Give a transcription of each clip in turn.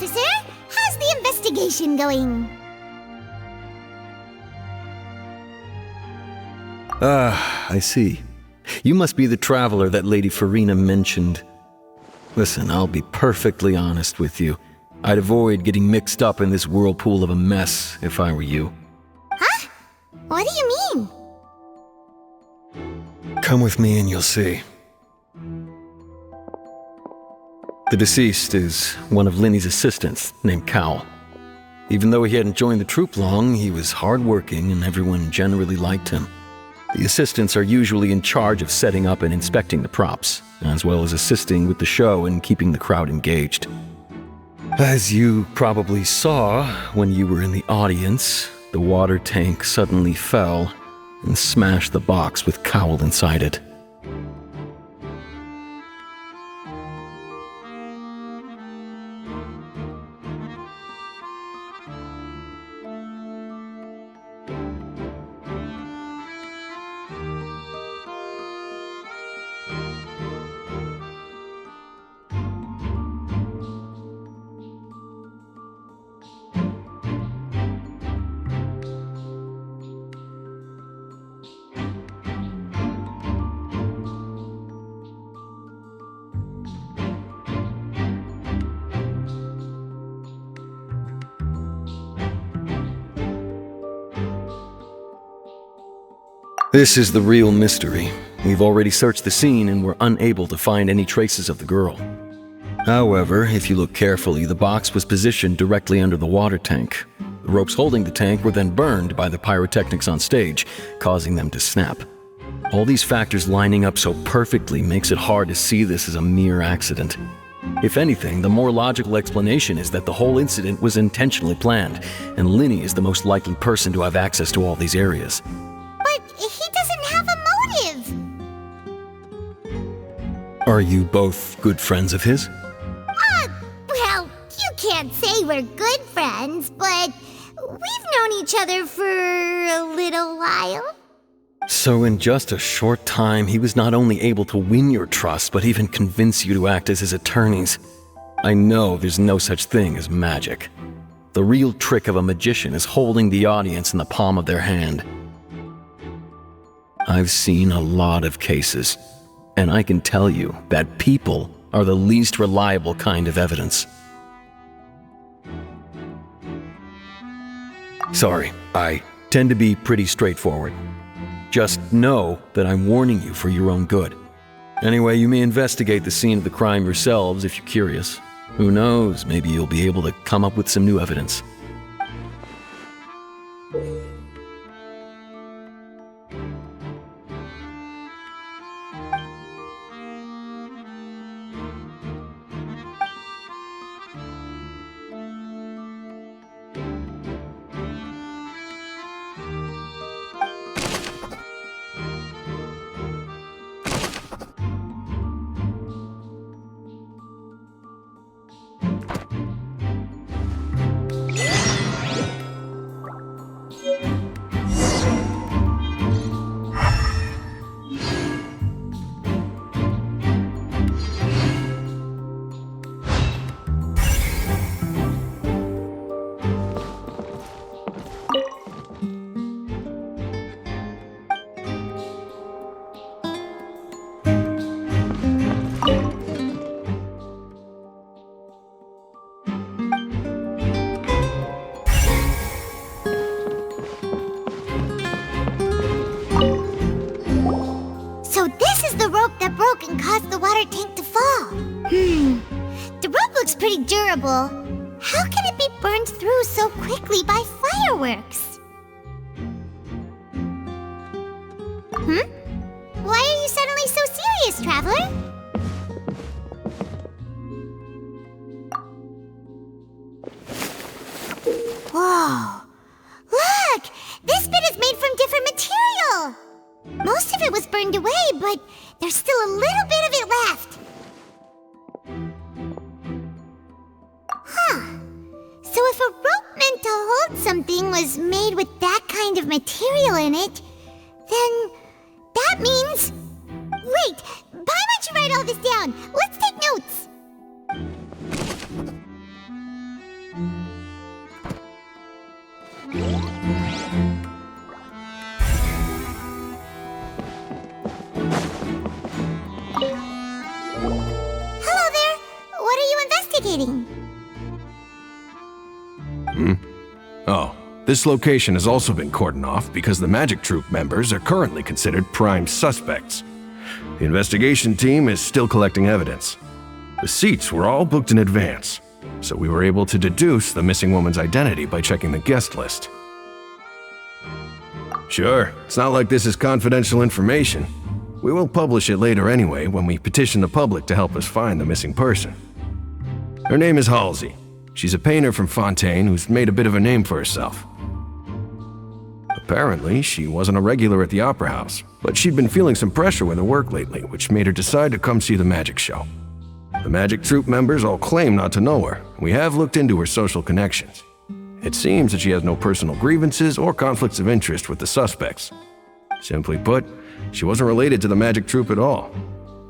officer. How's the investigation going? I see. You must be the traveler that Lady Farina mentioned. Listen, I'll be perfectly honest with you. I'd avoid getting mixed up in this whirlpool of a mess if I were you. Huh? What do you mean? Come with me and you'll see. The deceased is one of Linny's assistants, named Cal. Even though he hadn't joined the troupe long, he was hardworking and everyone generally liked him. The assistants are usually in charge of setting up and inspecting the props, as well as assisting with the show and keeping the crowd engaged. As you probably saw when you were in the audience, the water tank suddenly fell and smashed the box with Cowl inside it. This is the real mystery. We've already searched the scene and were unable to find any traces of the girl. However, if you look carefully, the box was positioned directly under the water tank. The ropes holding the tank were then burned by the pyrotechnics on stage, causing them to snap. All these factors lining up so perfectly makes it hard to see this as a mere accident. If anything, the more logical explanation is that the whole incident was intentionally planned, and Linny is the most likely person to have access to all these areas. He doesn't have a motive! Are you both good friends of his? Well, you can't say we're good friends, but we've known each other for a little while. So in just a short time, he was not only able to win your trust, but even convince you to act as his attorneys. I know there's no such thing as magic. The real trick of a magician is holding the audience in the palm of their hand. I've seen a lot of cases, and I can tell you that people are the least reliable kind of evidence. Sorry, I tend to be pretty straightforward. Just know that I'm warning you for your own good. Anyway, you may investigate the scene of the crime yourselves if you're curious. Who knows, maybe you'll be able to come up with some new evidence. And caused the water tank to fall. The rope looks pretty durable. How can it be burned through so quickly by fireworks? Why are you suddenly so serious, traveler? Whoa! Look! This bit is made from different material! Most of it was burned away, but there's still a little bit of it left. Huh. So if a rope meant to hold something was made with that kind of material in it, then that means... Wait! Paimon should write all this down. Let's take notes. investigating? Oh, this location has also been cordoned off because the Magic Troop members are currently considered prime suspects. The investigation team is still collecting evidence. The seats were all booked in advance, so we were able to deduce the missing woman's identity by checking the guest list. Sure, it's not like this is confidential information. We will publish it later anyway when we petition the public to help us find the missing person. Her name is Halsey. She's a painter from Fontaine who's made a bit of a name for herself. Apparently, she wasn't a regular at the Opera House, but she'd been feeling some pressure with her work lately, which made her decide to come see the magic show. The Magic Troop members all claim not to know her. We have looked into her social connections. It seems that she has no personal grievances or conflicts of interest with the suspects. Simply put, she wasn't related to the Magic Troop at all,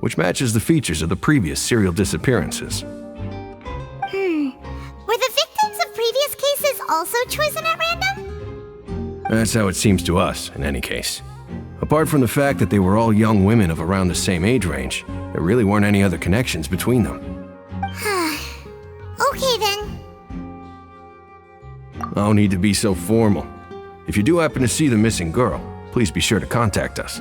which matches the features of the previous serial disappearances. Were the victims of previous cases also chosen at random? That's how it seems to us, in any case. Apart from the fact that they were all young women of around the same age range, there really weren't any other connections between them. Okay then. No need to be so formal. If you do happen to see the missing girl, please be sure to contact us.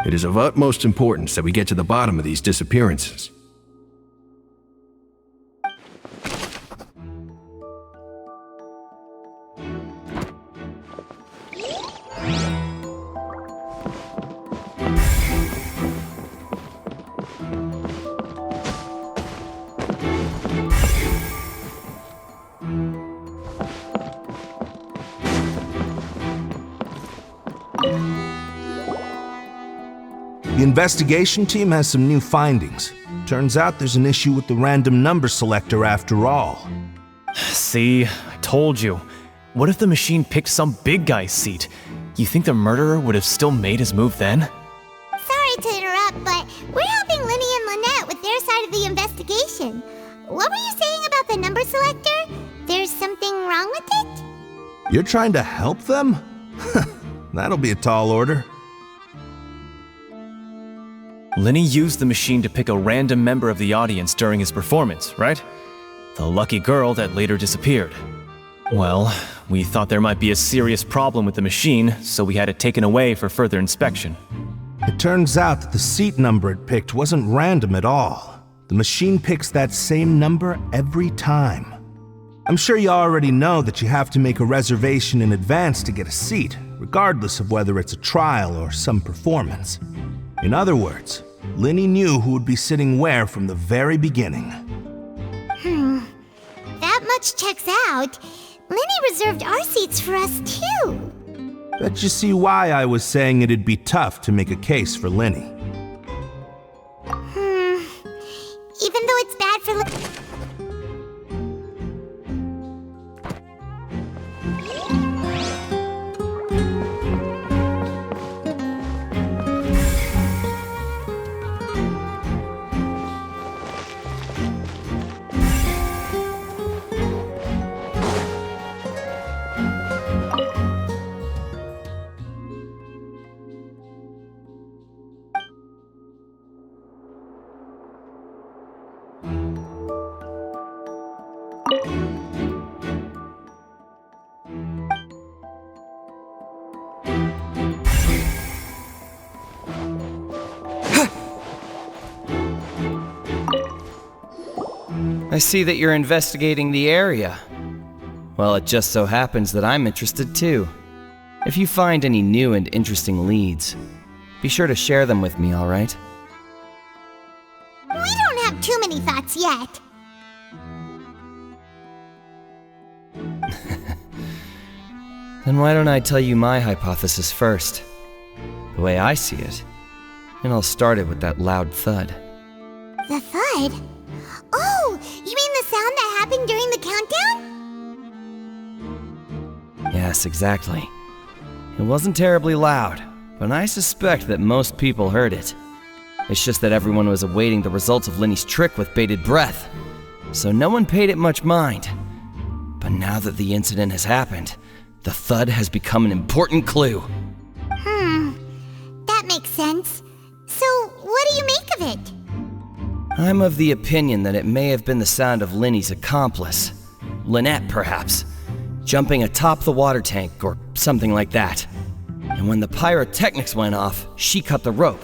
It is of utmost importance that we get to the bottom of these disappearances. The investigation team has some new findings. Turns out there's an issue with the random number selector after all. See, I told you. What if the machine picked some big guy's seat? You think the murderer would have still made his move then? Sorry to interrupt, but we're helping Linny and Lynette with their side of the investigation. What were you saying about the number selector? There's something wrong with it? You're trying to help them? That'll be a tall order. Linny used the machine to pick a random member of the audience during his performance, right? The lucky girl that later disappeared. Well, we thought there might be a serious problem with the machine, so we had it taken away for further inspection. It turns out that the seat number it picked wasn't random at all. The machine picks that same number every time. I'm sure you already know that you have to make a reservation in advance to get a seat, regardless of whether it's a trial or some performance. In other words, Linny knew who would be sitting where from the very beginning. That much checks out. Linny reserved our seats for us too. Bet you see why I was saying it'd be tough to make a case for Linny. Even though it's bad for I see that you're investigating the area. Well, it just so happens that I'm interested too. If you find any new and interesting leads, be sure to share them with me, all right? We don't have too many thoughts yet. Then why don't I tell you my hypothesis first? The way I see it. It all started with that loud thud. The thud? Oh, you mean the sound that happened during the countdown? Yes, exactly. It wasn't terribly loud, but I suspect that most people heard it. It's just that everyone was awaiting the results of Linny's trick with bated breath, so no one paid it much mind. But now that the incident has happened, the thud has become an important clue. That makes sense. So, what do you make of it? I'm of the opinion that it may have been the sound of Linny's accomplice. Lynette, perhaps. Jumping atop the water tank or something like that. And when the pyrotechnics went off, she cut the rope,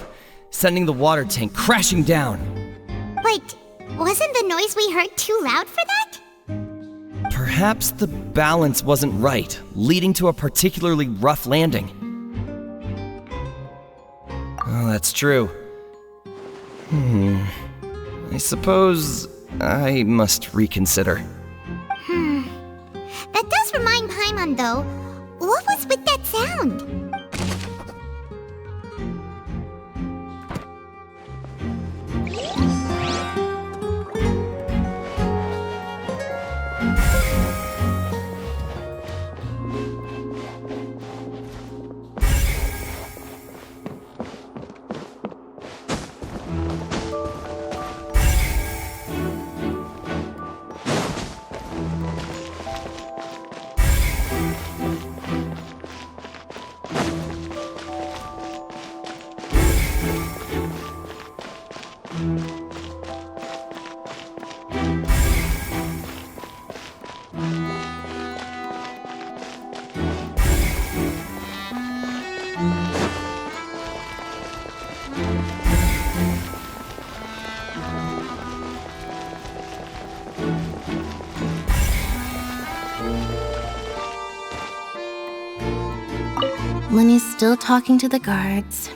sending the water tank crashing down. But wasn't the noise we heard too loud for that? Perhaps the balance wasn't right, leading to a particularly rough landing. Oh, that's true. I suppose I must reconsider. That does remind Paimon, though. What was with that sound? Lenny's still talking to the guards.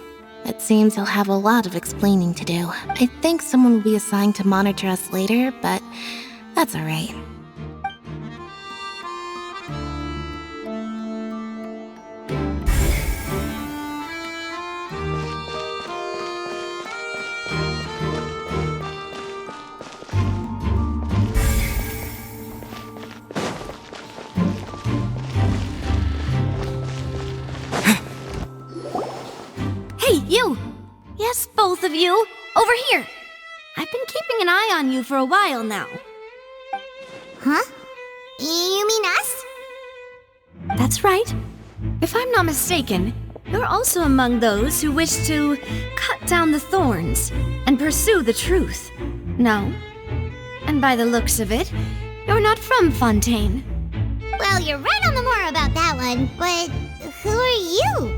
It seems he'll have a lot of explaining to do. I think someone will be assigned to monitor us later, but that's alright. Hey, you! Yes, both of you! Over here! I've been keeping an eye on you for a while now. Huh? You mean us? That's right. If I'm not mistaken, you're also among those who wish to cut down the thorns and pursue the truth. No? And by the looks of it, you're not from Fontaine. Well, you're right on the moor about that one, but who are you?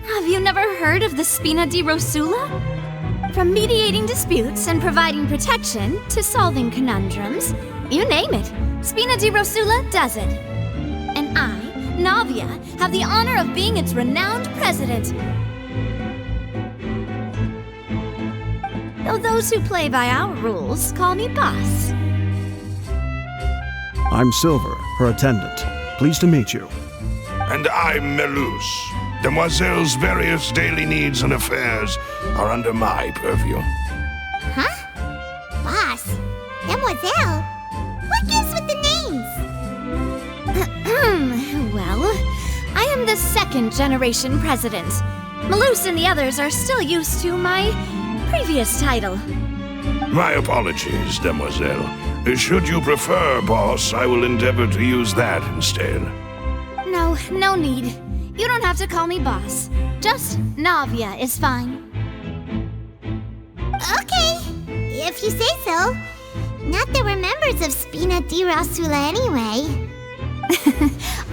Have you never heard of the Spina di Rosula? From mediating disputes and providing protection to solving conundrums, you name it, Spina di Rosula does it. And I, Navia, have the honor of being its renowned president. Though those who play by our rules call me boss. I'm Silver, her attendant. Pleased to meet you. And I'm Melus. Demoiselle's various daily needs and affairs are under my purview. Huh? Boss? Demoiselle? What gives with the names? Well, I am the second generation president. Melus and the others are still used to my previous title. My apologies, Demoiselle. Should you prefer, boss, I will endeavor to use that instead. No need. You don't have to call me boss. Just Navia is fine. Okay, if you say so. Not that we're members of Spina di Rosula anyway.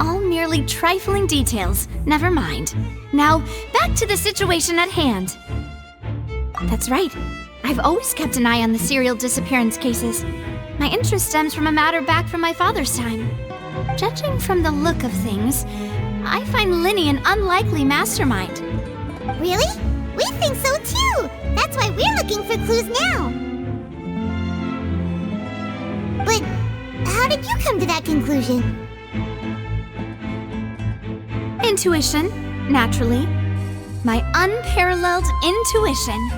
All merely trifling details. Never mind. Now, back to the situation at hand. That's right. I've always kept an eye on the serial disappearance cases. My interest stems from a matter back from my father's time. Judging from the look of things, I find Linny an unlikely mastermind. Really? We think so too! That's why we're looking for clues now! But how did you come to that conclusion? Intuition, naturally. My unparalleled intuition.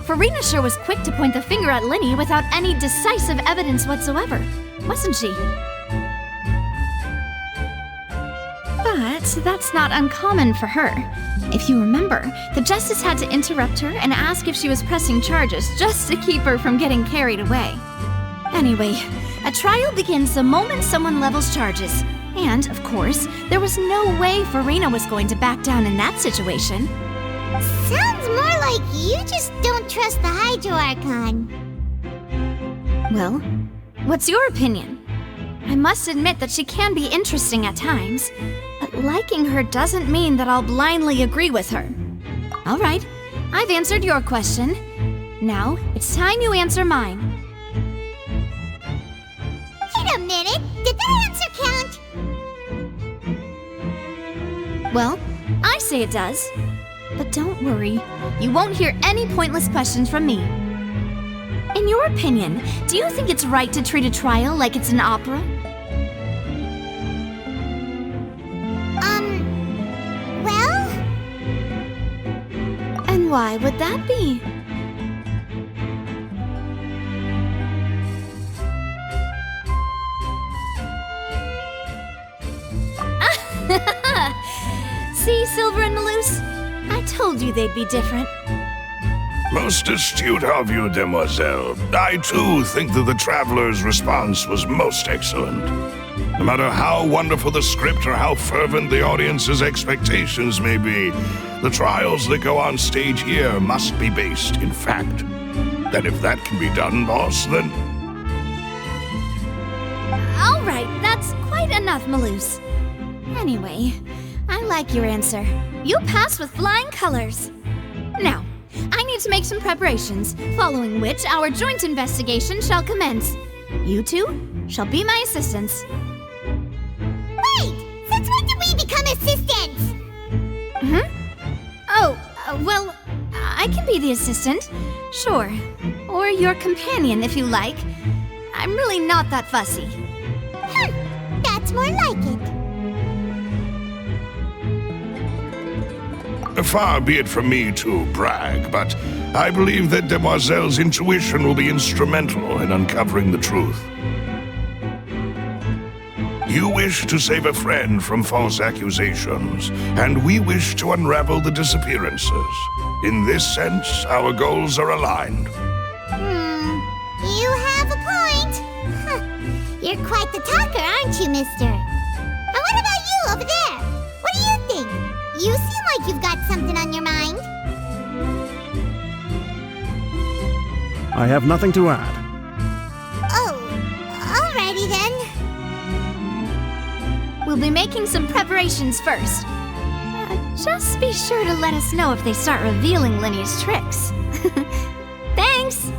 Farina sure was quick to point the finger at Linny without any decisive evidence whatsoever, wasn't she? But that's not uncommon for her. If you remember, the justice had to interrupt her and ask if she was pressing charges just to keep her from getting carried away. Anyway, a trial begins the moment someone levels charges. And, of course, there was no way Farina was going to back down in that situation. Sounds more like you just don't trust the Hydro Archon. Well, what's your opinion? I must admit that she can be interesting at times, but liking her doesn't mean that I'll blindly agree with her. All right, I've answered your question. Now, it's time you answer mine. Wait a minute, did that answer count? Well, I say it does. But don't worry, you won't hear any pointless questions from me. In your opinion, do you think it's right to treat a trial like it's an opera? Well? And why would that be? See, Silver and Maloose? I told you they'd be different. Most astute of you, demoiselle. I too think that the traveler's response was most excellent. No matter how wonderful the script or how fervent the audience's expectations may be, the trials that go on stage here must be based in fact. And if that can be done, boss, then... All right, that's quite enough, Maloose. Anyway, I like your answer. You passed with flying colors. Now, I need to make some preparations, following which our joint investigation shall commence. You two shall be my assistants. Wait! Since when did we become assistants? Well, I can be the assistant, sure. Or your companion, if you like. I'm really not that fussy. That's more like it. Far be it from me to brag, but I believe that Demoiselle's intuition will be instrumental in uncovering the truth. You wish to save a friend from false accusations, and we wish to unravel the disappearances. In this sense, our goals are aligned. You have a point. You're quite the talker, aren't you, mister? And what about you over there? What do you think? You seem like you've got something on your mind. I have nothing to add. Oh, alrighty then. We'll be making some preparations first. Just be sure to let us know if they start revealing Linny's tricks. Thanks!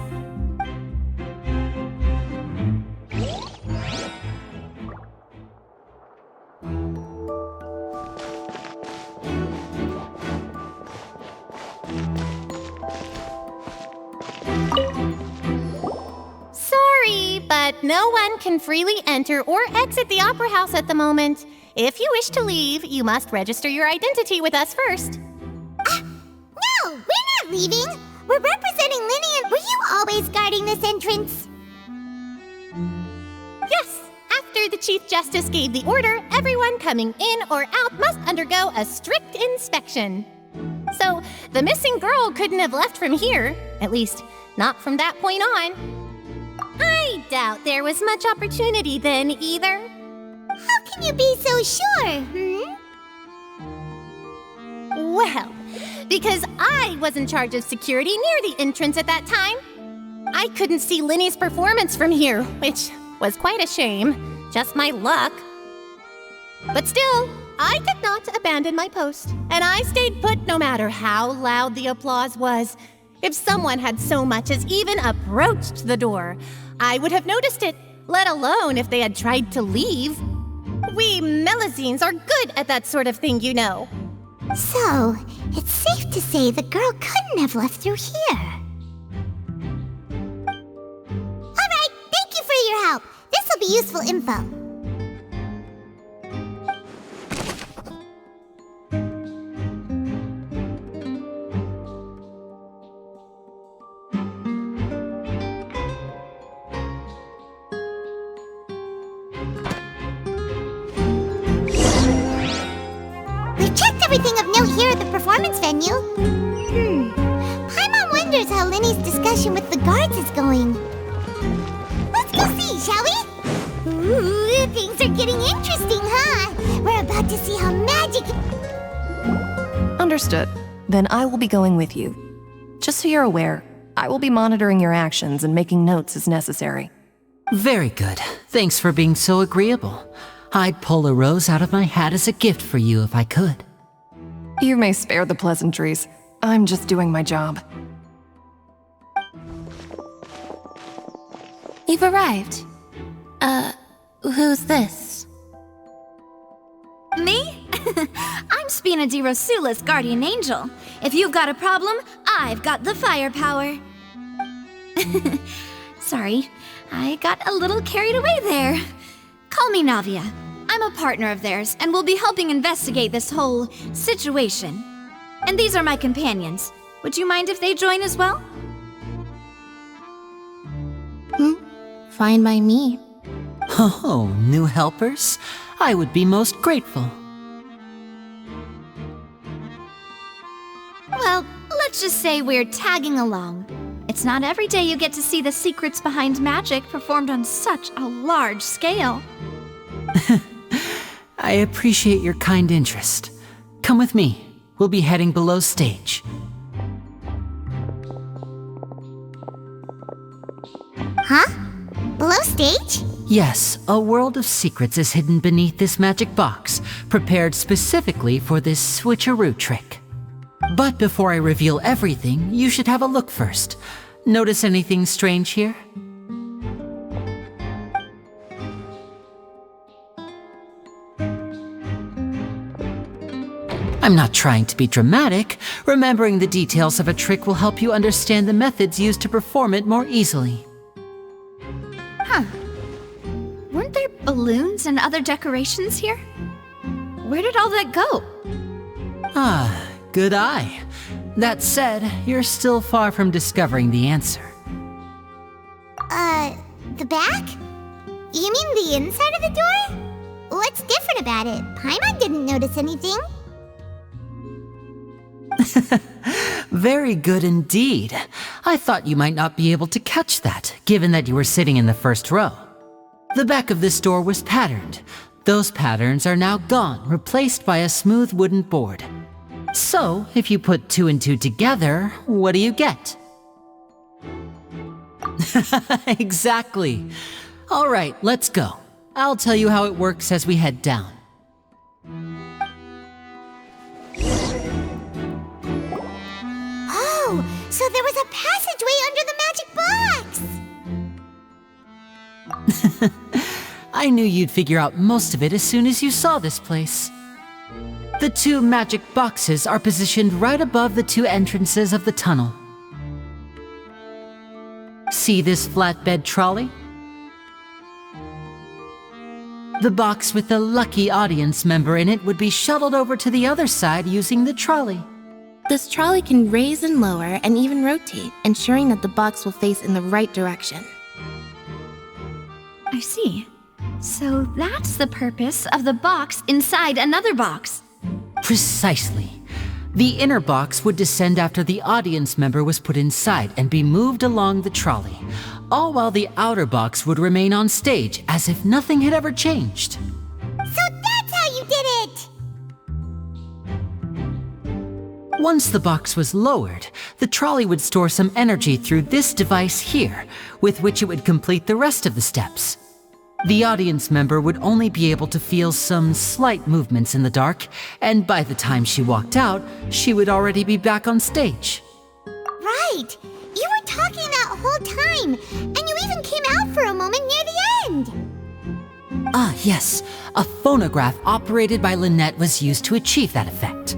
But no one can freely enter or exit the Opera House at the moment. If you wish to leave, you must register your identity with us first. No, we're not leaving. We're representing Linny and... Were you always guarding this entrance? Yes. After the Chief Justice gave the order, everyone coming in or out must undergo a strict inspection. So, the missing girl couldn't have left from here. At least, not from that point on. I doubt there was much opportunity then, either. How can you be so sure, Well, because I was in charge of security near the entrance at that time. I couldn't see Linny's performance from here, which was quite a shame. Just my luck. But still, I did not abandon my post, and I stayed put no matter how loud the applause was. If someone had so much as even approached the door, I would have noticed it, let alone if they had tried to leave. We Melazines are good at that sort of thing, you know. So, it's safe to say the girl couldn't have left through here. Alright, thank you for your help. This will be useful info. Everything of note here at the performance venue. Paimon wonders how Linny's discussion with the guards is going. Let's go see, shall we? Ooh, things are getting interesting, huh? to see how magic... Understood. Then I will be going with you. Just so you're aware, I will be monitoring your actions and making notes as necessary. Very good. Thanks for being so agreeable. I'd pull a rose out of my hat as a gift for you if I could. You may spare the pleasantries. I'm just doing my job. You've arrived. Who's this? Me? I'm Spina di Rosula's guardian angel. If you've got a problem, I've got the firepower. Sorry, I got a little carried away there. Call me Navia. I'm a partner of theirs, and will be helping investigate this whole situation. And these are my companions. Would you mind if they join as well? Fine by me. Oh, new helpers? I would be most grateful. Well, let's just say we're tagging along. It's not every day you get to see the secrets behind magic performed on such a large scale. I appreciate your kind interest. Come with me. We'll be heading below stage. Huh? Below stage? Yes, a world of secrets is hidden beneath this magic box, prepared specifically for this switcheroo trick. But before I reveal everything, you should have a look first. Notice anything strange here? I'm not trying to be dramatic. Remembering the details of a trick will help you understand the methods used to perform it more easily. Huh. Weren't there balloons and other decorations here? Where did all that go? Ah, good eye. That said, you're still far from discovering the answer. The back? You mean the inside of the door? What's different about it? Paimon didn't notice anything. Very good indeed. I thought you might not be able to catch that, given that you were sitting in the first row. The back of this door was patterned. Those patterns are now gone, replaced by a smooth wooden board. So, if you put 2 and 2 together, what do you get? Exactly. All right, let's go. I'll tell you how it works as we head down. Oh, so there was a passageway under the magic box! I knew you'd figure out most of it as soon as you saw this place. The 2 magic boxes are positioned right above the 2 entrances of the tunnel. See this flatbed trolley? The box with the lucky audience member in it would be shuttled over to the other side using the trolley. This trolley can raise and lower and even rotate, ensuring that the box will face in the right direction. I see. So that's the purpose of the box inside another box. Precisely. The inner box would descend after the audience member was put inside and be moved along the trolley, all while the outer box would remain on stage as if nothing had ever changed. So that's how you did it! Once the box was lowered, the trolley would store some energy through this device here, with which it would complete the rest of the steps. The audience member would only be able to feel some slight movements in the dark, and by the time she walked out, she would already be back on stage. Right! You were talking that whole time, and you even came out for a moment near the end! Ah, yes. A phonograph operated by Lynette was used to achieve that effect.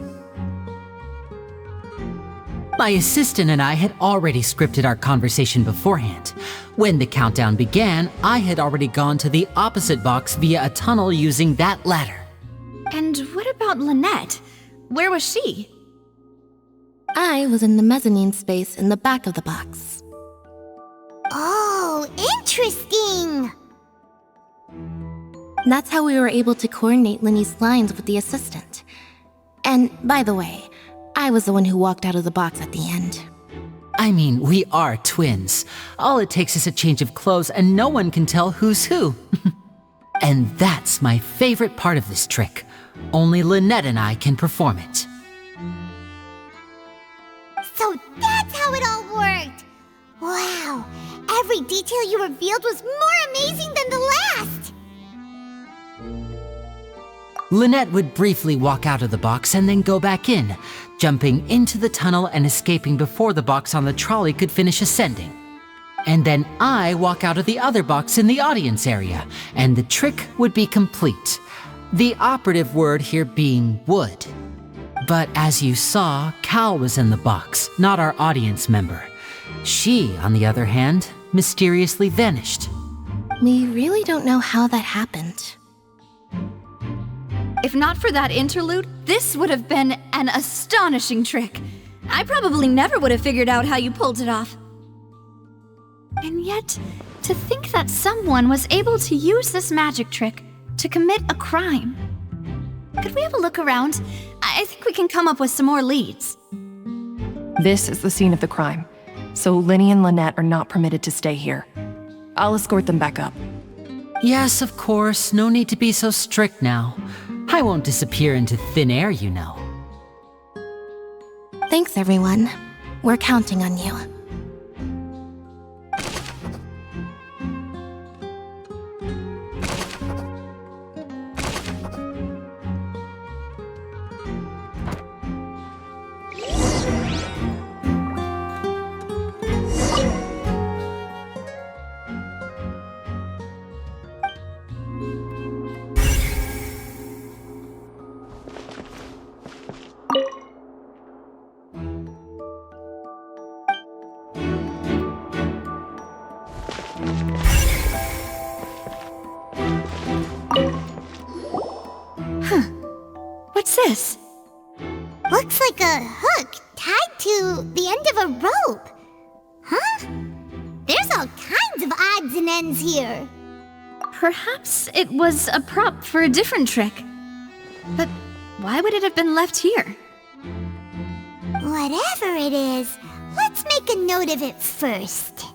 My assistant and I had already scripted our conversation beforehand. When the countdown began, I had already gone to the opposite box via a tunnel using that ladder. And what about Lynette? Where was she? I was in the mezzanine space in the back of the box. Oh, interesting! That's how we were able to coordinate Linny's lines with the assistant. And by the way, I was the one who walked out of the box at the end. I mean, we are twins. All it takes is a change of clothes and no one can tell who's who. And that's my favorite part of this trick. Only Lynette and I can perform it. So that's how it all worked! Wow, every detail you revealed was more amazing than the last! Lynette would briefly walk out of the box and then go back in, jumping into the tunnel and escaping before the box on the trolley could finish ascending. And then I walk out of the other box in the audience area, and the trick would be complete. The operative word here being would. But as you saw, Cal was in the box, not our audience member. She, on the other hand, mysteriously vanished. We really don't know how that happened. If not for that interlude, this would have been an astonishing trick. I probably never would have figured out how you pulled it off. And yet, to think that someone was able to use this magic trick to commit a crime. Could we have a look around? I think we can come up with some more leads. This is the scene of the crime, so Linny and Lynette are not permitted to stay here. I'll escort them back up. Yes, of course, no need to be so strict now. I won't disappear into thin air, you know. Thanks, everyone. We're counting on you. What's this? Looks like a hook tied to the end of a rope. Huh? There's all kinds of odds and ends here. Perhaps it was a prop for a different trick. But why would it have been left here? Whatever it is, let's make a note of it first.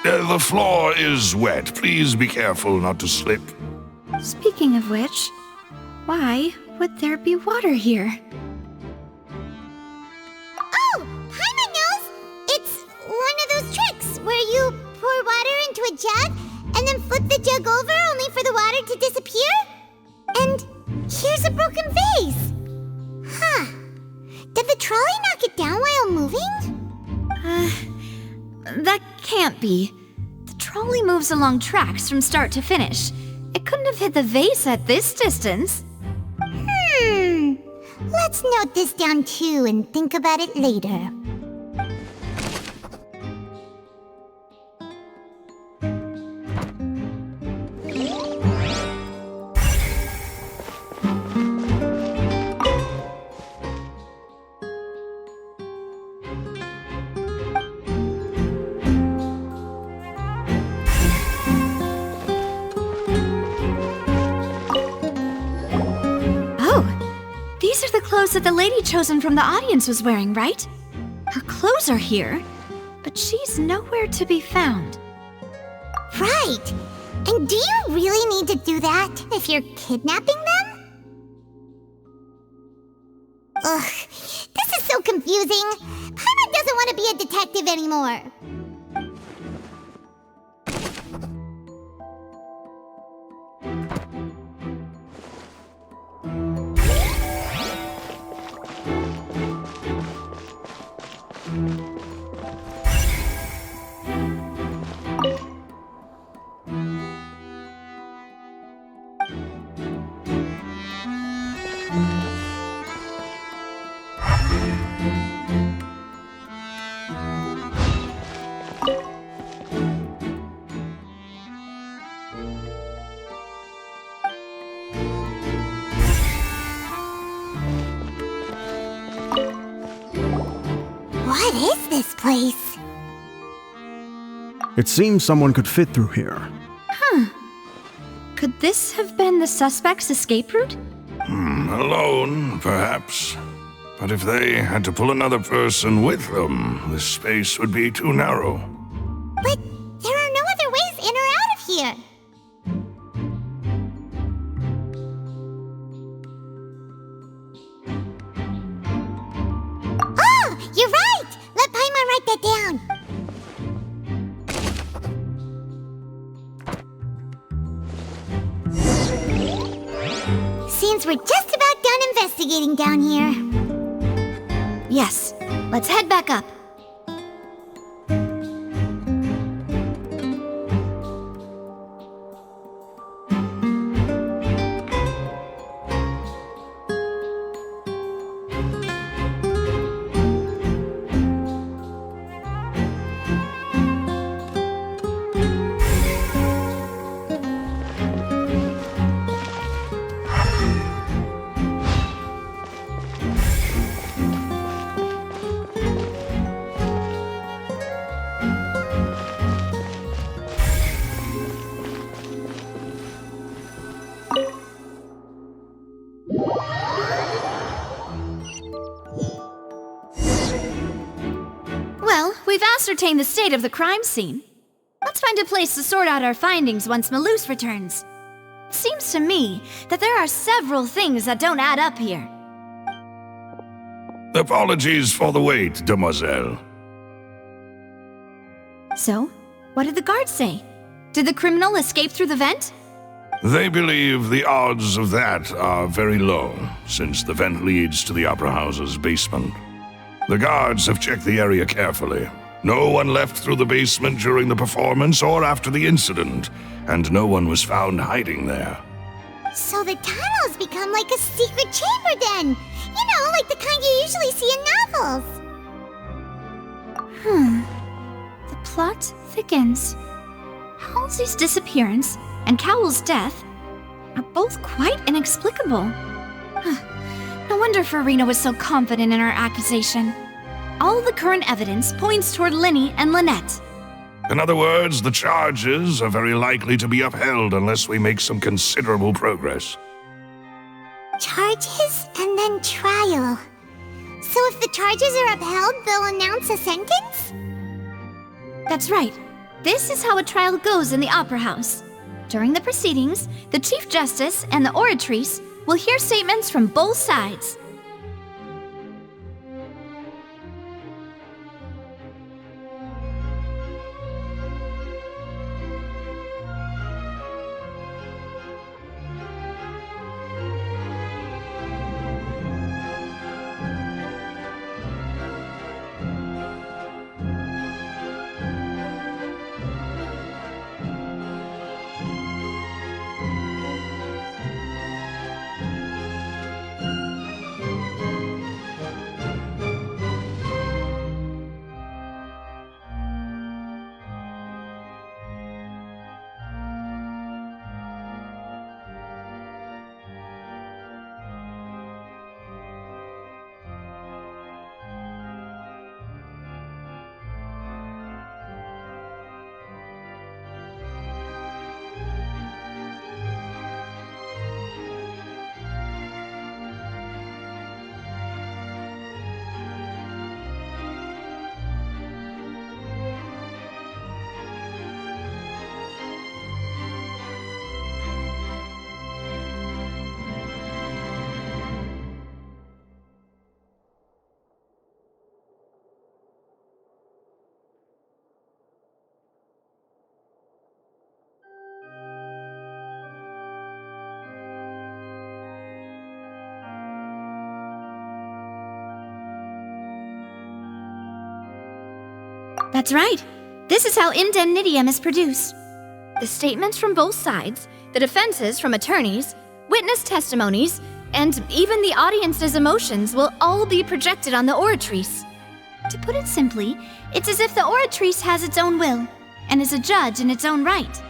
The floor is wet. Please be careful not to slip. Speaking of which, why would there be water here? Oh, Paimon knows! It's one of those tricks where you pour water into a jug and then flip the jug over only for the water to disappear? And here's a broken vase. Huh. Did the trolley knock it down while moving? That can't be. The trolley moves along tracks from start to finish. It couldn't have hit the vase at this distance. Let's note this down too and think about it later. These are the clothes that the lady chosen from the audience was wearing, right? Her clothes are here, but she's nowhere to be found. Right! And do you really need to do that if you're kidnapping them? Ugh, this is so confusing. Paimon doesn't want to be a detective anymore. What is this place? It seems someone could fit through here. Could this have been the suspect's escape route? Alone, perhaps. But if they had to pull another person with them, the space would be too narrow. But there are no other ways in or out of here. Oh, you're right! Let Paimon write that down. Seems we're just about done investigating down here. Yes, let's head back up. We've ascertained the state of the crime scene. Let's find a place to sort out our findings once Malus returns. It seems to me that there are several things that don't add up here. Apologies for the wait, demoiselle. So, what did the guards say? Did the criminal escape through the vent? They believe the odds of that are very low, since the vent leads to the Opera House's basement. The guards have checked the area carefully. No one left through the basement during the performance or after the incident, and no one was found hiding there. So the tunnels become like a secret chamber then! You know, like the kind you usually see in novels. The plot thickens. Halsey's disappearance and Cowell's death are both quite inexplicable. No wonder Farina was so confident in her accusation. All the current evidence points toward Linny and Lynette. In other words, the charges are very likely to be upheld unless we make some considerable progress. Charges and then trial. So if the charges are upheld, they'll announce a sentence? That's right. This is how a trial goes in the Opera House. During the proceedings, the Chief Justice and the Oratrice will hear statements from both sides. That's right. This is how indemnitium is produced. The statements from both sides, the defenses from attorneys, witness testimonies, and even the audience's emotions will all be projected on the Oratrice. To put it simply, it's as if the Oratrice has its own will, and is a judge in its own right.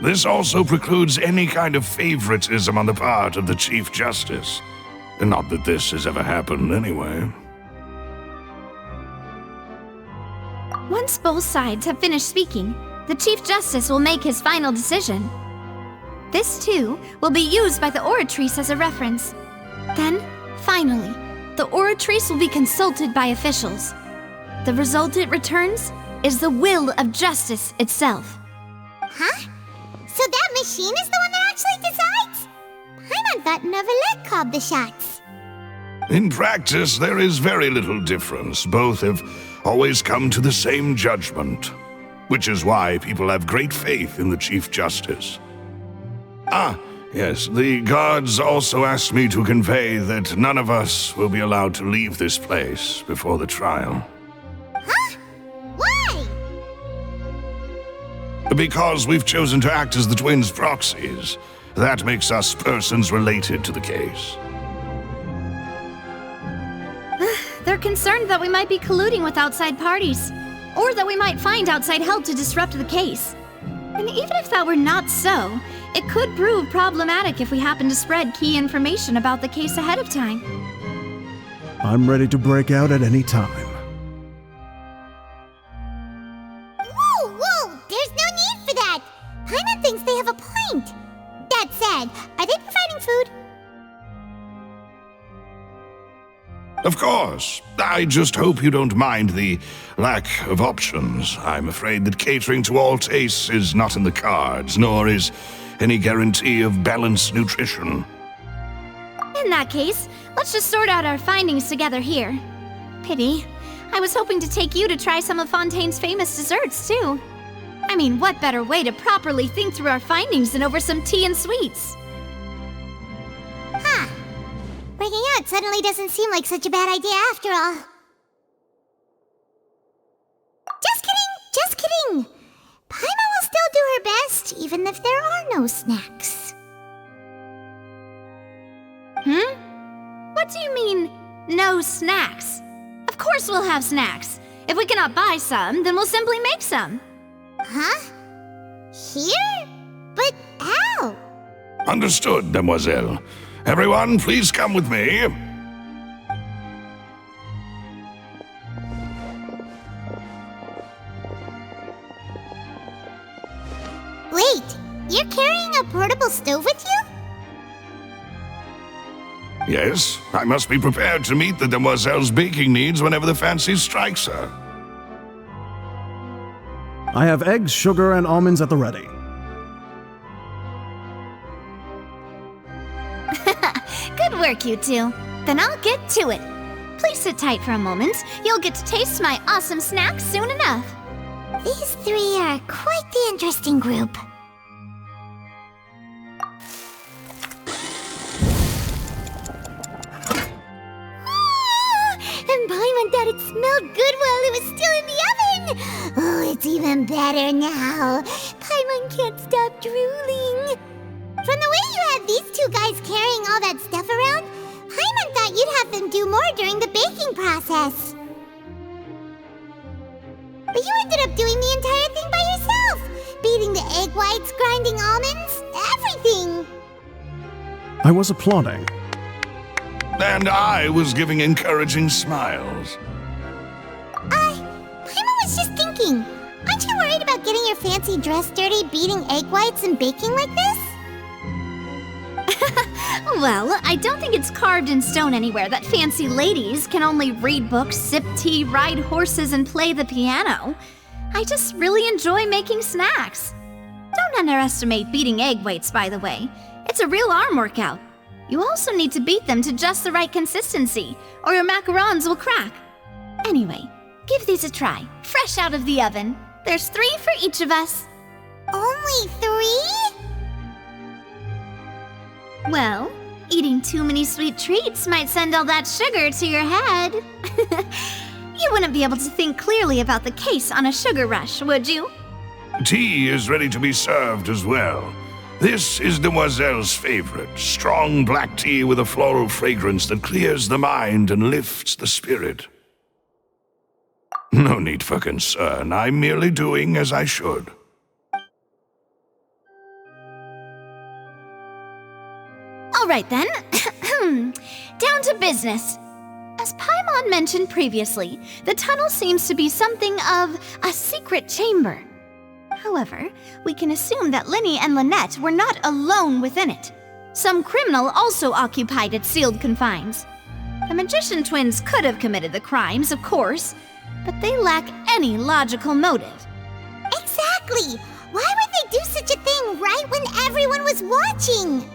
This also precludes any kind of favoritism on the part of the Chief Justice. And not that this has ever happened anyway. Once both sides have finished speaking, the Chief Justice will make his final decision. This, too, will be used by the Oratrice as a reference. Then, finally, the aura trace will be consulted by officials. The result it returns is the will of justice itself. Huh? So that machine is the one that actually decides? Paimon thought Neverlet called the shots. In practice, there is very little difference. Both have always come to the same judgment, which is why people have great faith in the Chief Justice. Ah, yes, the guards also asked me to convey that none of us will be allowed to leave this place before the trial. Huh? Why? Because we've chosen to act as the twins' proxies. That makes us persons related to the case. They're concerned that we might be colluding with outside parties, or that we might find outside help to disrupt the case. And even if that were not so, it could prove problematic if we happen to spread key information about the case ahead of time. I'm ready to break out at any time. Whoa! There's no need for that! Paimon thinks they have a point. That said, are they providing food? Of course. I just hope you don't mind the lack of options. I'm afraid that catering to all tastes is not in the cards, nor is any guarantee of balanced nutrition. In that case, let's just sort out our findings together here. Pity. I was hoping to take you to try some of Fontaine's famous desserts, too. I mean, what better way to properly think through our findings than over some tea and sweets? Huh. Breaking out suddenly doesn't seem like such a bad idea after all. Just kidding! Paimon will still do her best, even if there are no snacks. What do you mean, no snacks? Of course we'll have snacks. If we cannot buy some, then we'll simply make some. Huh? Here? But how? Understood, mademoiselle. Everyone, please come with me. Wait, you're carrying a portable stove with you? Yes, I must be prepared to meet the demoiselle's baking needs whenever the fancy strikes her. I have eggs, sugar, and almonds at the ready. Good work, you two. Then I'll get to it. Please sit tight for a moment. You'll get to taste my awesome snacks soon enough. These three are quite the interesting group. And Paimon thought it smelled good while it was still in the oven! Oh, it's even better now. Paimon can't stop drooling. From the way you had these two guys carrying all that stuff around, Paimon thought you'd have them do more during the baking process. But you ended up doing the entire thing by yourself! Beating the egg whites, grinding almonds, everything! I was applauding. And I was giving encouraging smiles. Paimon was just thinking, aren't you worried about getting your fancy dress dirty beating egg whites and baking like this? Well, I don't think it's carved in stone anywhere that fancy ladies can only read books, sip tea, ride horses, and play the piano. I just really enjoy making snacks. Don't underestimate beating egg whites, by the way. It's a real arm workout. You also need to beat them to just the right consistency, or your macarons will crack. Anyway, give these a try, fresh out of the oven. There's 3 for each of us. Only 3? Well, eating too many sweet treats might send all that sugar to your head. You wouldn't be able to think clearly about the case on a sugar rush, would you? Tea is ready to be served as well. This is Demoiselle's favorite, strong black tea with a floral fragrance that clears the mind and lifts the spirit. No need for concern. I'm merely doing as I should. All right then. Down to business. As Paimon mentioned previously, the tunnel seems to be something of a secret chamber. However, we can assume that Linny and Lynette were not alone within it. Some criminal also occupied its sealed confines. The magician twins could have committed the crimes, of course, but they lack any logical motive. Exactly! Why would they do such a thing right when everyone was watching?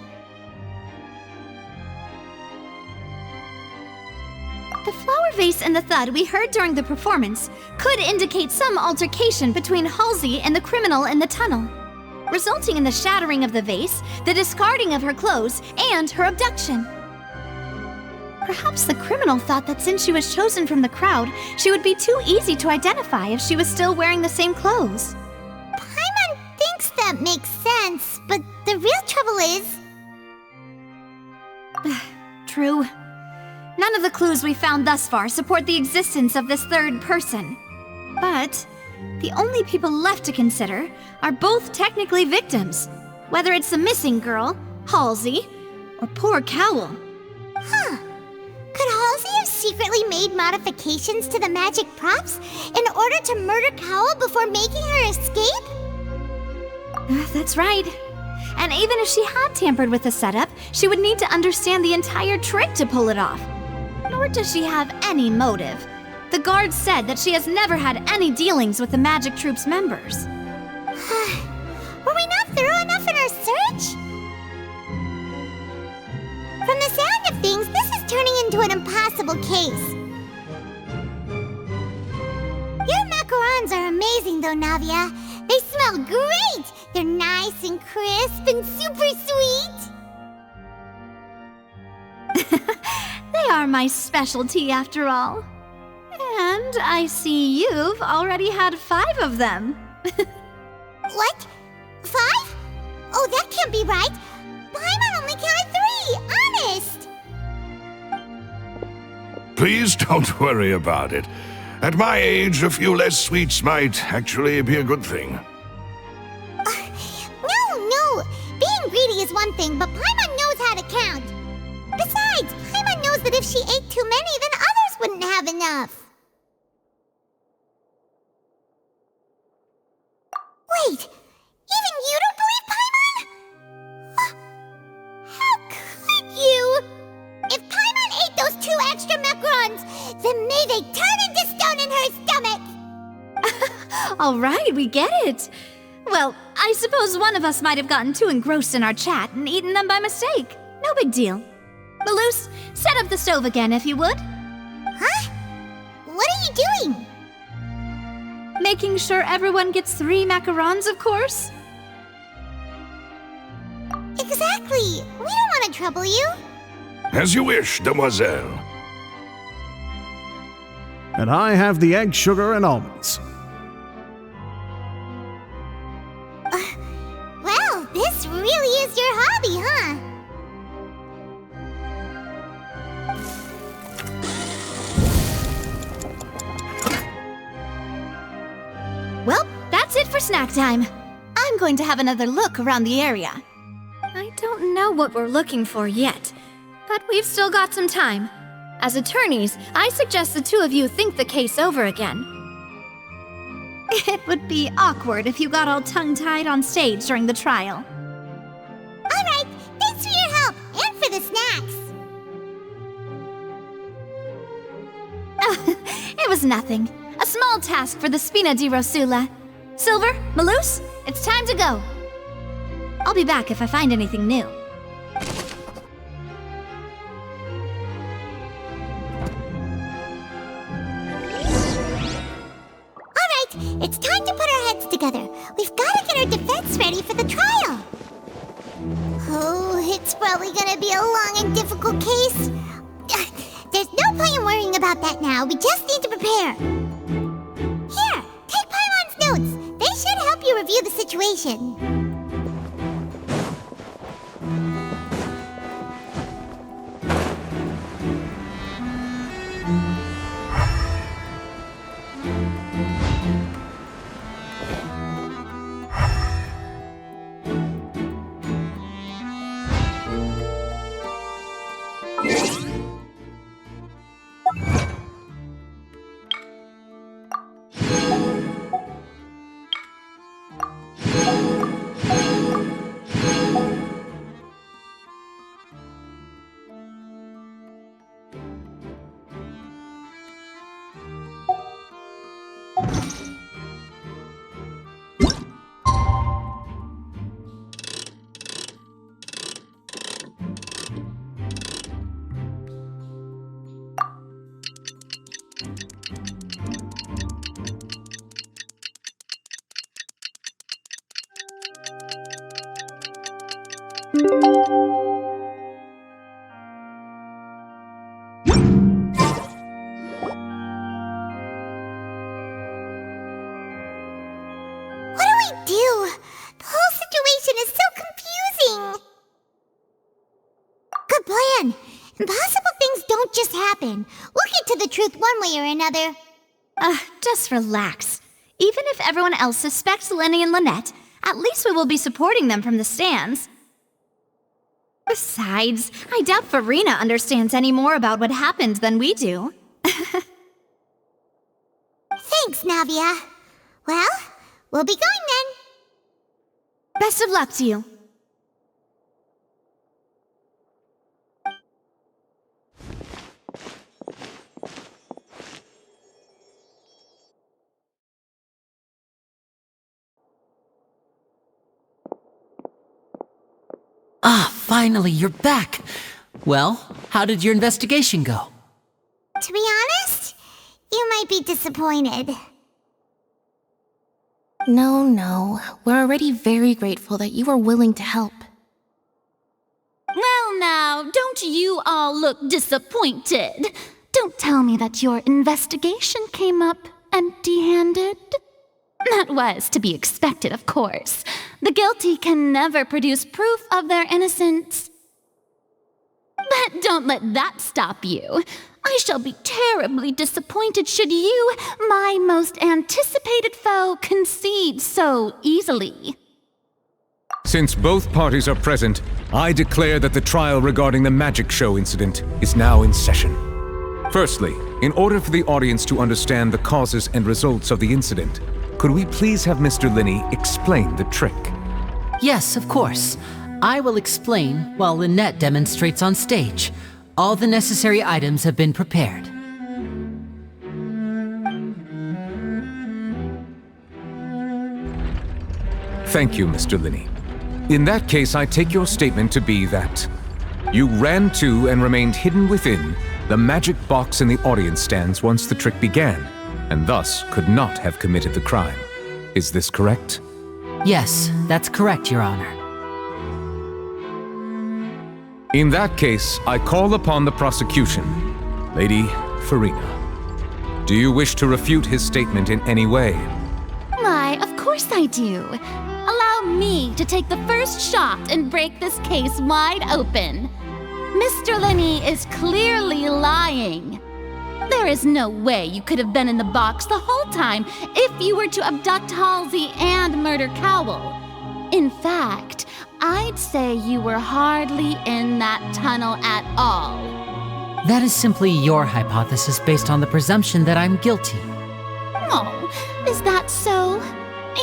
The flower vase and the thud we heard during the performance could indicate some altercation between Halsey and the criminal in the tunnel, resulting in the shattering of the vase, the discarding of her clothes, and her abduction. Perhaps the criminal thought that since she was chosen from the crowd, she would be too easy to identify if she was still wearing the same clothes. Paimon thinks that makes sense, but the real trouble is... True. None of the clues we found thus far support the existence of this third person. But the only people left to consider are both technically victims, whether it's the missing girl, Halsey, or poor Cowell. Huh. Could Halsey have secretly made modifications to the magic props in order to murder Cowell before making her escape? That's right. And even if she had tampered with the setup, she would need to understand the entire trick to pull it off. Nor does she have any motive. The guards said that she has never had any dealings with the magic troop's members. Were we not thorough enough in our search? From the sound of things, this is turning into an impossible case. Your macarons are amazing though, Navia. They smell great! They're nice and crisp and super sweet! They are my specialty after all. And I see you've already had 5 of them. What? 5? Oh, that can't be right! Paimon only counted 3, honest! Please don't worry about it. At my age, a few less sweets might actually be a good thing. No! Being greedy is one thing, but Paimon knows how to count. Besides, Paimon knows that if she ate too many, then others wouldn't have enough. Wait, even you don't believe Paimon? How could you? If Paimon ate those 2 extra macarons, then may they turn into stone in her stomach! All right, we get it. Well, I suppose one of us might have gotten too engrossed in our chat and eaten them by mistake. No big deal. Maloose, set up the stove again if you would. Huh? What are you doing? Making sure everyone gets 3 macarons, of course. Exactly. We don't want to trouble you. As you wish, demoiselle. And I have the egg, sugar, and almonds. Well, this really is your hobby, huh? Well, that's it for snack time. I'm going to have another look around the area. I don't know what we're looking for yet, but we've still got some time. As attorneys, I suggest the 2 of you think the case over again. It would be awkward if you got all tongue-tied on stage during the trial. All right, thanks for your help and for the snacks. It was nothing. A small task for the Spina di Rosula. Silver, Maloose, it's time to go. I'll be back if I find anything new. It's time to put our heads together. We've got to get our defense ready for the trial. Oh, it's probably gonna be a long and difficult case. There's no point in worrying about that now. We just need to prepare. Here, take Paimon's notes. They should help you review the situation. What do we do? The whole situation is so confusing. Good plan. Impossible things don't just happen. We'll get to the truth one way or another. Just relax. Even if everyone else suspects Lenny and Lynette, at least we will be supporting them from the stands. Besides, I doubt Farina understands any more about what happened than we do. Thanks, Navia. Well, we'll be going then. Best of luck to you. Ah, finally, you're back. Well, how did your investigation go? To be honest, you might be disappointed. No. We're already very grateful that you were willing to help. Well now, don't you all look disappointed. Don't tell me that your investigation came up empty-handed. That was to be expected, of course. The guilty can never produce proof of their innocence. But don't let that stop you. I shall be terribly disappointed should you, my most anticipated foe, concede so easily. Since both parties are present, I declare that the trial regarding the magic show incident is now in session. Firstly, in order for the audience to understand the causes and results of the incident, could we please have Mr. Linney explain the trick? Yes, of course. I will explain while Lynette demonstrates on stage. All the necessary items have been prepared. Thank you, Mr. Linney. In that case, I take your statement to be that you ran to and remained hidden within the magic box in the audience stands once the trick began, and thus could not have committed the crime. Is this correct? Yes, that's correct, Your Honor. In that case, I call upon the prosecution. Lady Farina, do you wish to refute his statement in any way? Why, of course I do. Allow me to take the first shot and break this case wide open. Mr. Linney is clearly lying. There is no way you could have been in the box the whole time if you were to abduct Halsey and murder Cowell. In fact, I'd say you were hardly in that tunnel at all. That is simply your hypothesis based on the presumption that I'm guilty. Oh, is that so?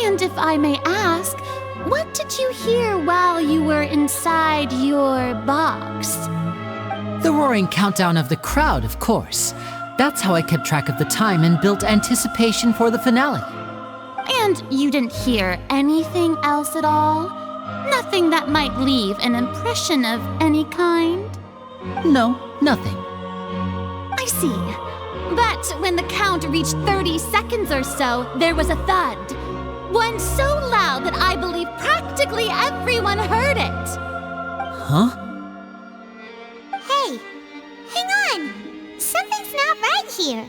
And if I may ask, what did you hear while you were inside your box? The roaring countdown of the crowd, of course. That's how I kept track of the time and built anticipation for the finale. And you didn't hear anything else at all? Nothing that might leave an impression of any kind? No, nothing. I see. But when the count reached 30 seconds or so, there was a thud. One so loud that I believe practically everyone heard it. Huh? Hey, hang on. Something's not right here.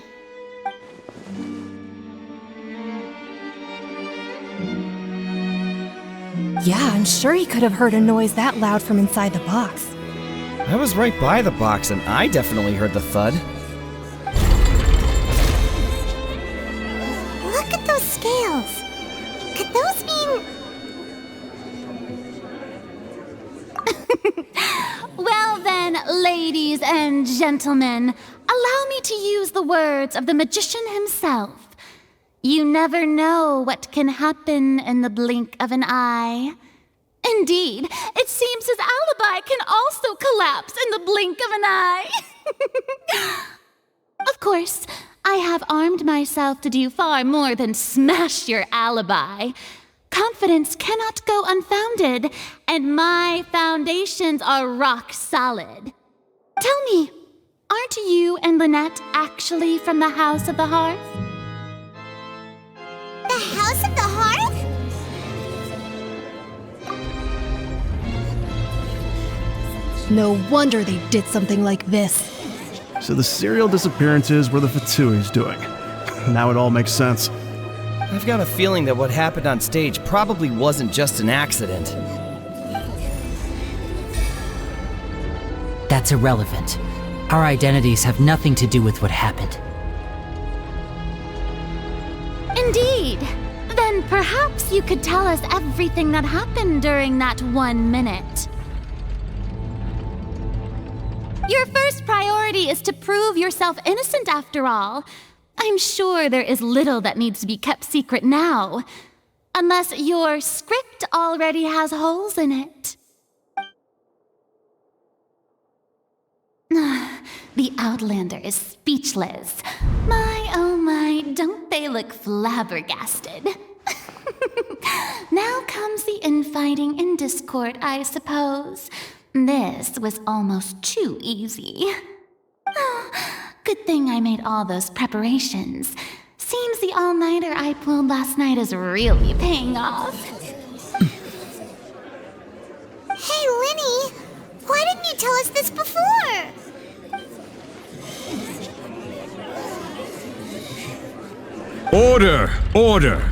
Yeah, I'm sure he could have heard a noise that loud from inside the box. I was right by the box and I definitely heard the thud. Look at those scales. Could those mean... Well then, ladies and gentlemen, allow me to use the words of the magician himself. You never know what can happen in the blink of an eye. Indeed, it seems his alibi can also collapse in the blink of an eye. Of course, I have armed myself to do far more than smash your alibi. Confidence cannot go unfounded, and my foundations are rock solid. Tell me, aren't you and Lynette actually from the House of the Hearth? The House of the Hearth? No wonder they did something like this. So the serial disappearances were the Fatui's doing. Now it all makes sense. I've got a feeling that what happened on stage probably wasn't just an accident. That's irrelevant. Our identities have nothing to do with what happened. Indeed. Then perhaps you could tell us everything that happened during that 1 minute. Your first priority is to prove yourself innocent after all. I'm sure there is little that needs to be kept secret now. Unless your script already has holes in it. The Outlander is speechless. My, oh my, don't they look flabbergasted? Now comes the infighting and discord, I suppose. This was almost too easy. Good thing I made all those preparations. Seems the all-nighter I pulled last night is really paying off. Hey, Linny! Why didn't you tell us this before? Order! Order!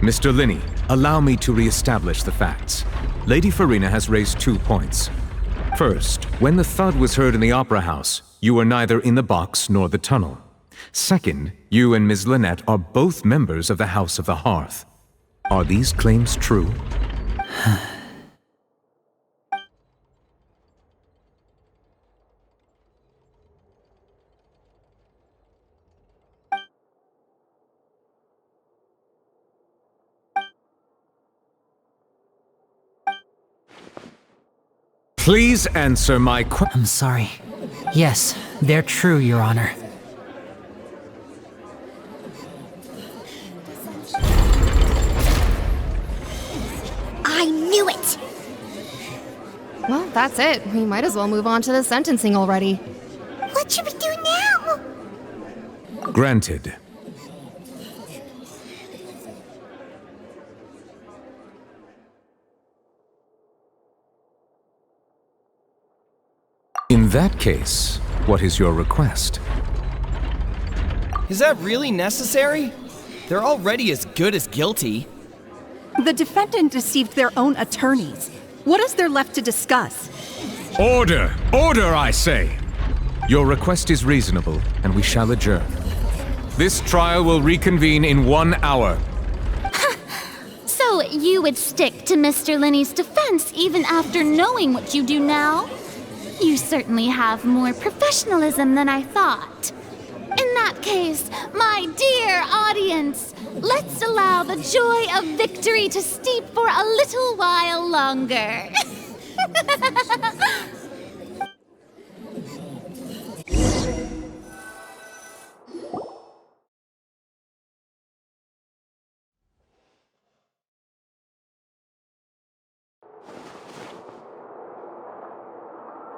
Mr. Linney, allow me to re-establish the facts. Lady Farina has raised 2 points. First, when the thud was heard in the Opera House, you were neither in the box nor the tunnel. Second, you and Ms. Lynette are both members of the House of the Hearth. Are these claims true? Please answer my question. I'm sorry. Yes, they're true, Your Honor. I knew it! Well, that's it. We might as well move on to the sentencing already. What should we do now? Granted. In that case, what is your request? Is that really necessary? They're already as good as guilty. The defendant deceived their own attorneys. What is there left to discuss? Order! Order, I say! Your request is reasonable, and we shall adjourn. This trial will reconvene in 1 hour. So you would stick to Mr. Linney's defense even after knowing what you do now? You certainly have more professionalism than I thought. In that case, my dear audience, let's allow the joy of victory to steep for a little while longer.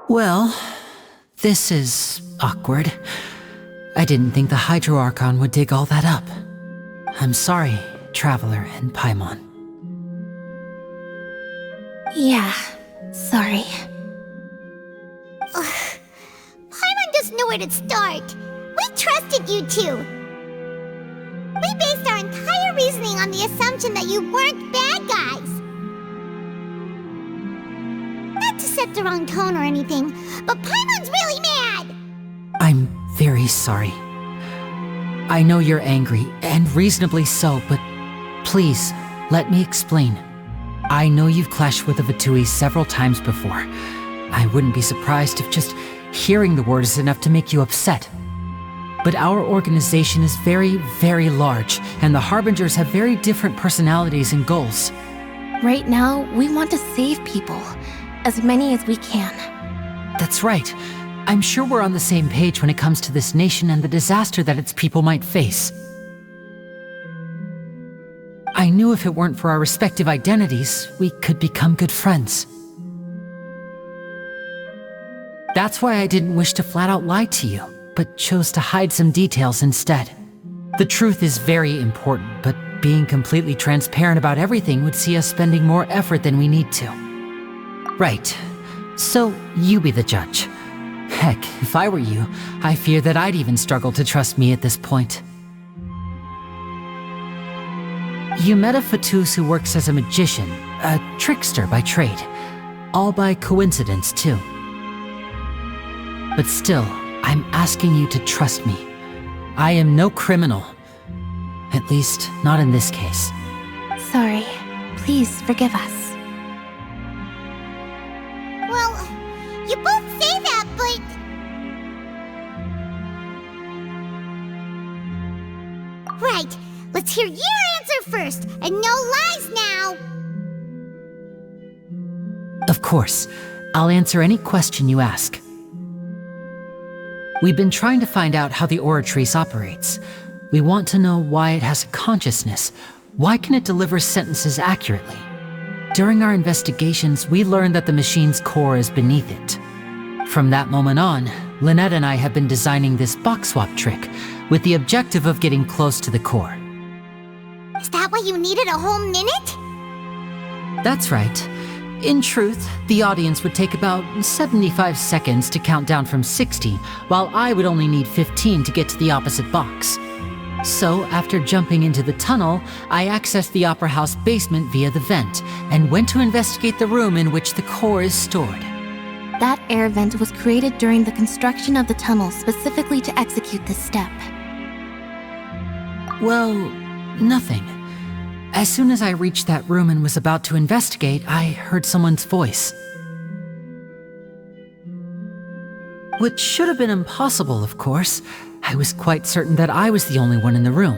Well, this is awkward. I didn't think the Hydro Archon would dig all that up. I'm sorry, Traveler and Paimon. Yeah, sorry. Paimon doesn't know where to start. We trusted you two. We based our entire reasoning on the assumption that you weren't bad guys. Not to set the wrong tone or anything, but Paimon's really mad! I'm very sorry. I know you're angry, and reasonably so, but please, let me explain. I know you've clashed with the Fatui several times before. I wouldn't be surprised if just hearing the word is enough to make you upset. But our organization is very, very large, and the Harbingers have very different personalities and goals. Right now, we want to save people. As many as we can. That's right. I'm sure we're on the same page when it comes to this nation and the disaster that its people might face. I knew if it weren't for our respective identities, we could become good friends. That's why I didn't wish to flat out lie to you, but chose to hide some details instead. The truth is very important, but being completely transparent about everything would see us spending more effort than we need to. Right. So, you be the judge. Heck, if I were you, I fear that I'd even struggle to trust me at this point. You met a Fatus who works as a magician, a trickster by trade. All by coincidence, too. But still, I'm asking you to trust me. I am no criminal. At least, not in this case. Sorry. Please forgive us. Well, you both say that, but... Right, let's hear your answer first, and no lies now! Of course. I'll answer any question you ask. We've been trying to find out how the Oratrice operates. We want to know why it has a consciousness. Why can it deliver sentences accurately? During our investigations, we learned that the machine's core is beneath it. From that moment on, Lynette and I have been designing this box swap trick with the objective of getting close to the core. Is that why you needed a whole minute? That's right. In truth, the audience would take about 75 seconds to count down from 60, while I would only need 15 to get to the opposite box. So, after jumping into the tunnel, I accessed the Opera House basement via the vent, and went to investigate the room in which the core is stored. That air vent was created during the construction of the tunnel specifically to execute this step. Well, nothing. As soon as I reached that room and was about to investigate, I heard someone's voice. Which should have been impossible, of course. I was quite certain that I was the only one in the room.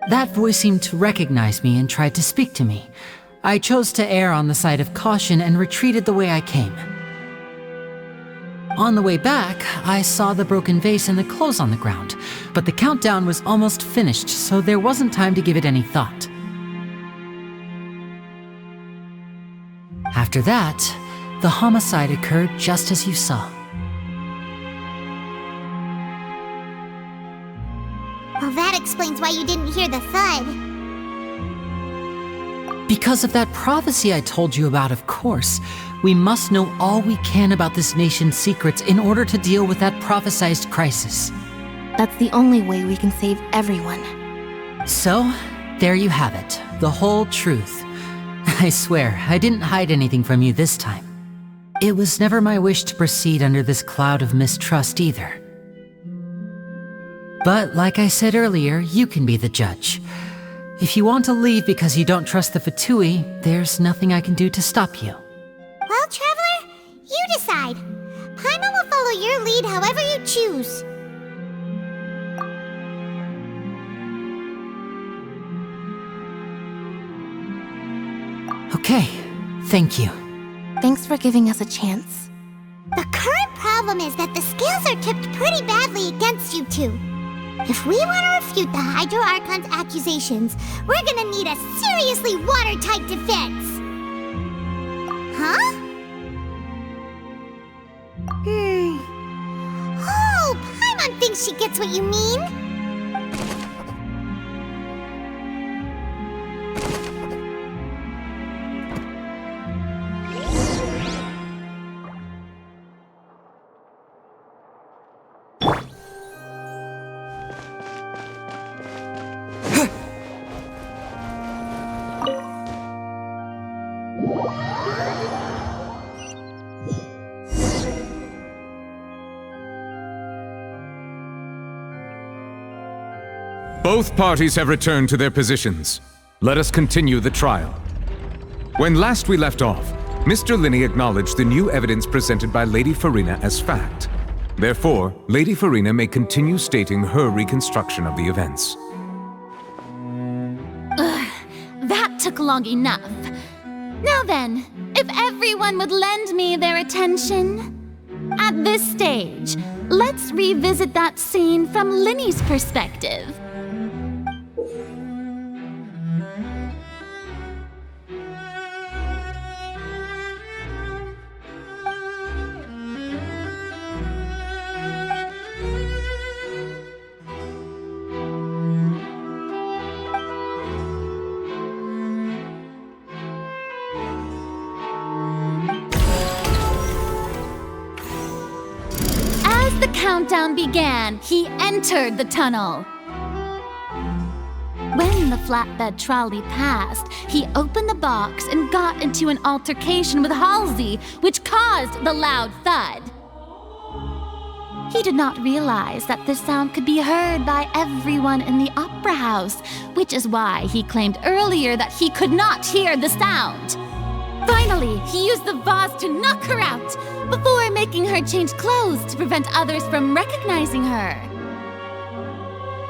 That voice seemed to recognize me and tried to speak to me. I chose to err on the side of caution and retreated the way I came. On the way back, I saw the broken vase and the clothes on the ground, but the countdown was almost finished, so there wasn't time to give it any thought. After that, the homicide occurred just as you saw. Well, that explains why you didn't hear the thud. Because of that prophecy I told you about, of course. We must know all we can about this nation's secrets in order to deal with that prophesized crisis. That's the only way we can save everyone. So, there you have it. The whole truth. I swear, I didn't hide anything from you this time. It was never my wish to proceed under this cloud of mistrust either. But like I said earlier, you can be the judge. If you want to leave because you don't trust the Fatui, there's nothing I can do to stop you. Well, Traveler, you decide. Paimon will follow your lead however you choose. Okay, thank you. Thanks for giving us a chance. The current problem is that the scales are tipped pretty badly against you two. If we want to refute the Hydro Archon's accusations, we're gonna need a seriously watertight defense. Huh? Oh, Paimon thinks she gets what you mean. Both parties have returned to their positions. Let us continue the trial. When last we left off, Mr. Linney acknowledged the new evidence presented by Lady Farina as fact. Therefore, Lady Farina may continue stating her reconstruction of the events. That took long enough. Now then, if everyone would lend me their attention. At this stage, let's revisit that scene from Linney's perspective. countdown began, he entered the tunnel. When the flatbed trolley passed, he opened the box and got into an altercation with Halsey, which caused the loud thud. He did not realize that this sound could be heard by everyone in the opera house, which is why he claimed earlier that he could not hear the sound. Finally, he used the vase to knock her out, before making her change clothes to prevent others from recognizing her.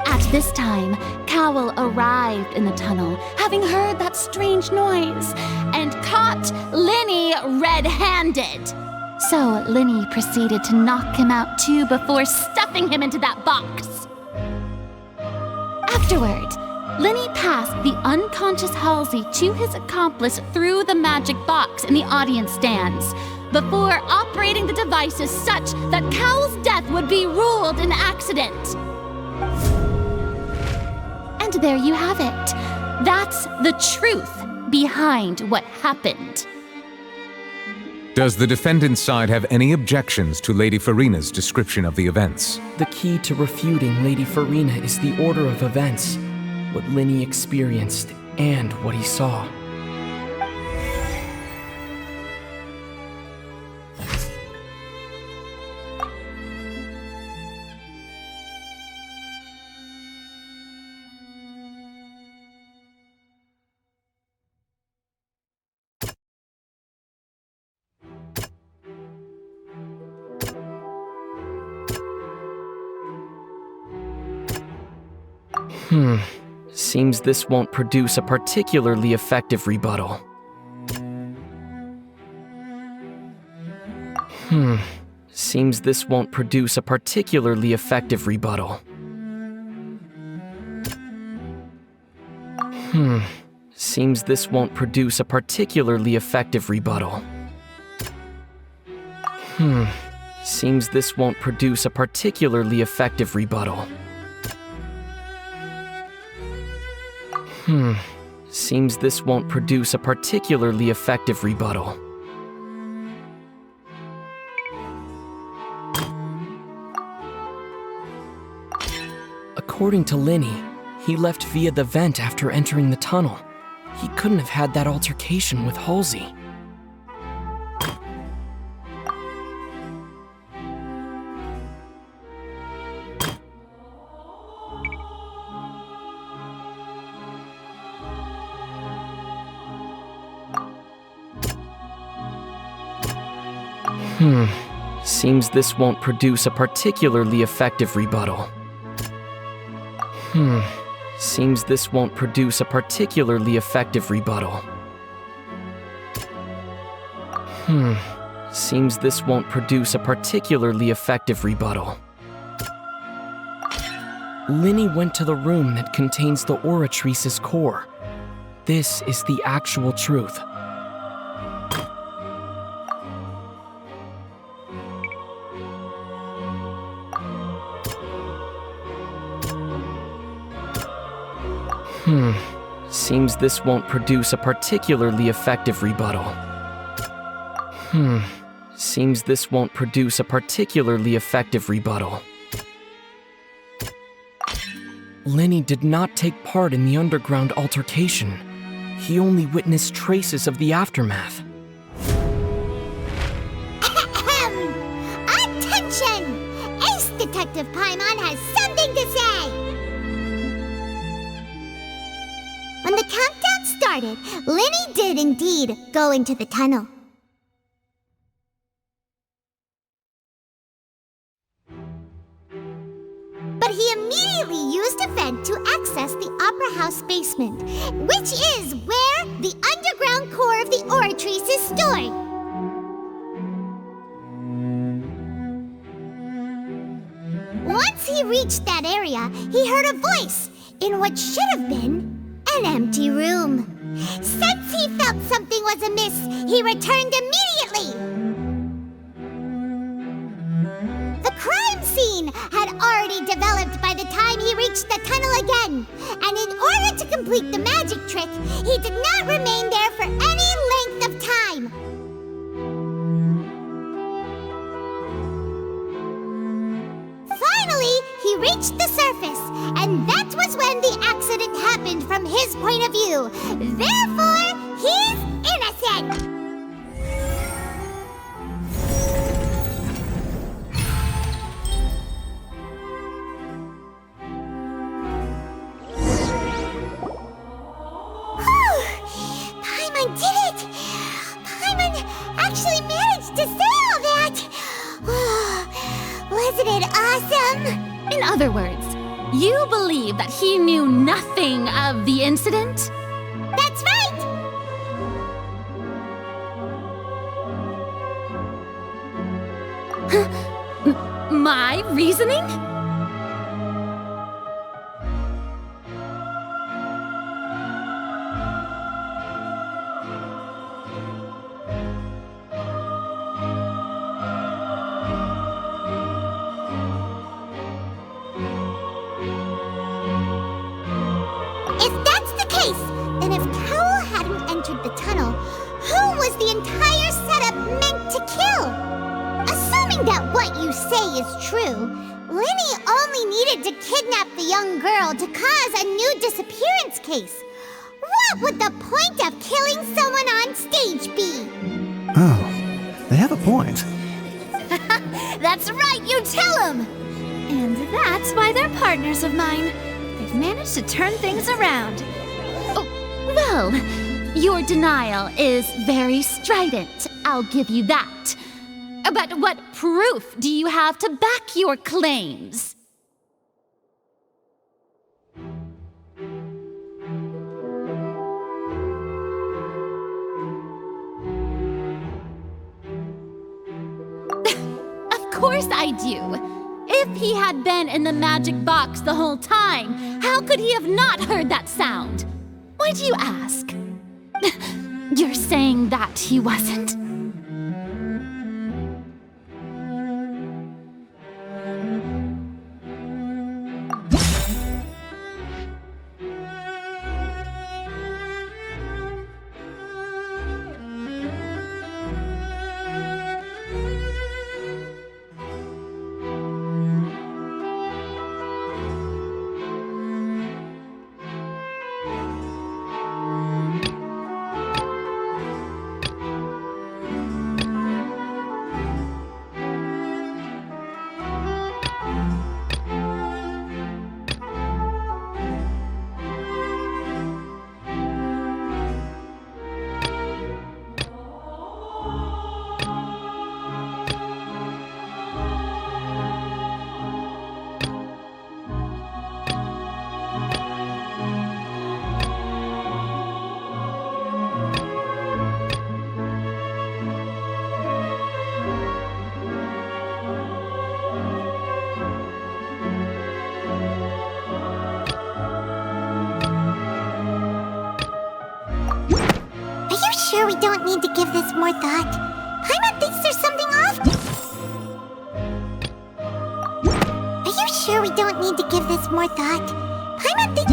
At this time, Cowell arrived in the tunnel, having heard that strange noise, and caught Linny red-handed. So Linny proceeded to knock him out too before stuffing him into that box. Afterward, Linny passed the unconscious Halsey to his accomplice through the magic box in the audience stands, before operating the devices such that Cowell's death would be ruled an accident. And there you have it. That's the truth behind what happened. Does the defendant's side have any objections to Lady Farina's description of the events? The key to refuting Lady Farina is the order of events, what Linny experienced and what he saw. Seems this won't produce a particularly effective rebuttal. Seems this won't produce a particularly effective rebuttal. Seems this won't produce a particularly effective rebuttal. Seems this won't produce a particularly effective rebuttal. Seems this won't produce a particularly effective rebuttal. According to Linny, he left via the vent after entering the tunnel. He couldn't have had that altercation with Halsey. Seems this won't produce a particularly effective rebuttal. Seems this won't produce a particularly effective rebuttal. Seems this won't produce a particularly effective rebuttal. Linny went to the room that contains the Oratrice's core. This is the actual truth. Seems this won't produce a particularly effective rebuttal. Seems this won't produce a particularly effective rebuttal. Linny did not take part in the underground altercation. He only witnessed traces of the aftermath. Attention! Ace Detective Paimon has something to say! When the countdown started, Linny did indeed go into the tunnel. But he immediately used a vent to access the Opera House basement, which is where the underground core of the Oratrice is stored. Once he reached that area, he heard a voice in what should have been an empty room. Since he felt something was amiss, he returned immediately. The crime scene had already developed by the time he reached the tunnel again, and in order to complete the magic trick, he did not remain there for any length of time. happened from his point of view. Therefore, he's innocent! Paimon did it! Paimon actually managed to say all that! Wasn't it awesome? In other words, you believe that he knew nothing of the incident? That's right! My reasoning? If that's the case, then if Cowell hadn't entered the tunnel, who was the entire setup meant to kill? Assuming that what you say is true, Lenny only needed to kidnap the young girl to cause a new disappearance case. What would the point of killing someone on stage be? Oh, they have a point. That's right, you tell him! And that's why they're partners of mine. They've managed to turn things around. Oh, well, your denial is very strident, I'll give you that. But what proof do you have to back your claims? Of course I do. If he had been in the magic box the whole time, how could he have not heard that sound? Why do you ask? You're saying that he wasn't? Sure we don't need to give this more thought? Paimon thinks there's something off? Are you sure we don't need to give this more thought? Paimon thinks...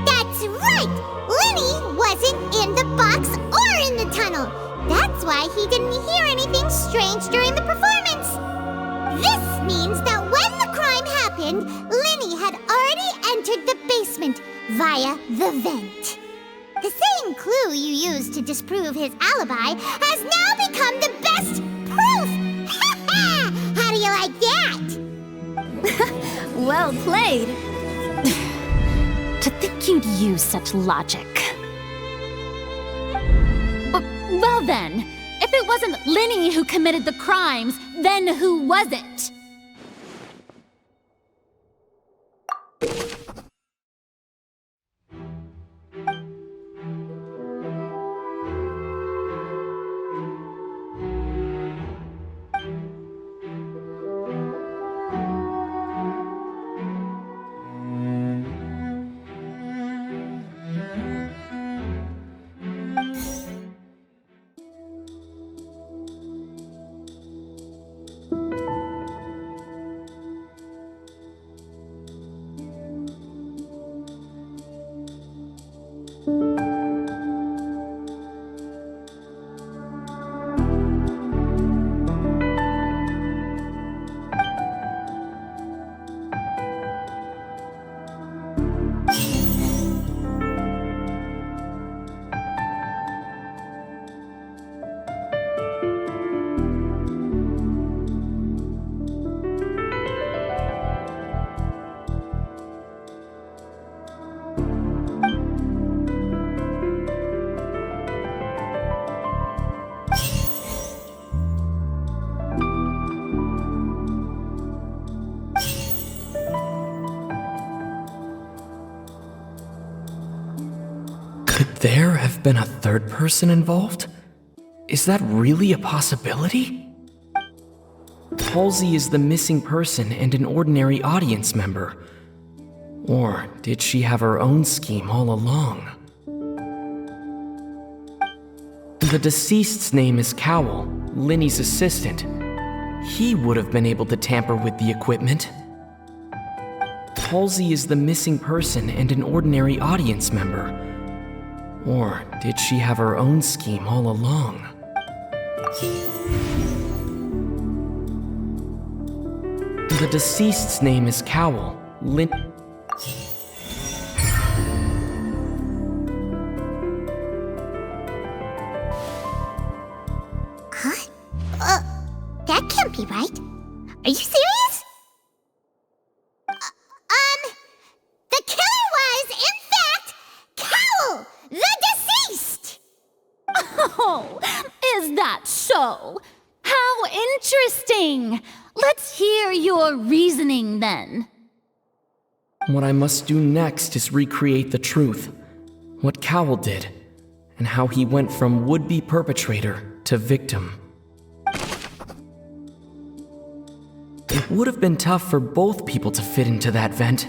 That's right! Lenny wasn't in the box or in the tunnel. That's why he didn't hear anything strange during the performance. This means that when the crime happened, Lenny had already entered the basement via the vent. The same clue you used to disprove his alibi has now become the best proof! Ha ha! How do you like that? Well played. To think you'd use such logic. Well then, if it wasn't Lenny who committed the crimes, then who was it? there have been a third person involved? Is that really a possibility? Halsey is the missing person and an ordinary audience member. Or did she have her own scheme all along? The deceased's name is Cowell, Linny's assistant. He would have been able to tamper with the equipment. Halsey is the missing person and an ordinary audience member. Or did she have her own scheme all along? The deceased's name is Cowell, That can't be right. Are you serious? The killer was, in fact, Cowell, the deceased! Oh, is that so? How interesting! Let's hear your reasoning then. What I must do next is recreate the truth, what Cowell did, and how he went from would-be perpetrator to victim. It would have been tough for both people to fit into that vent.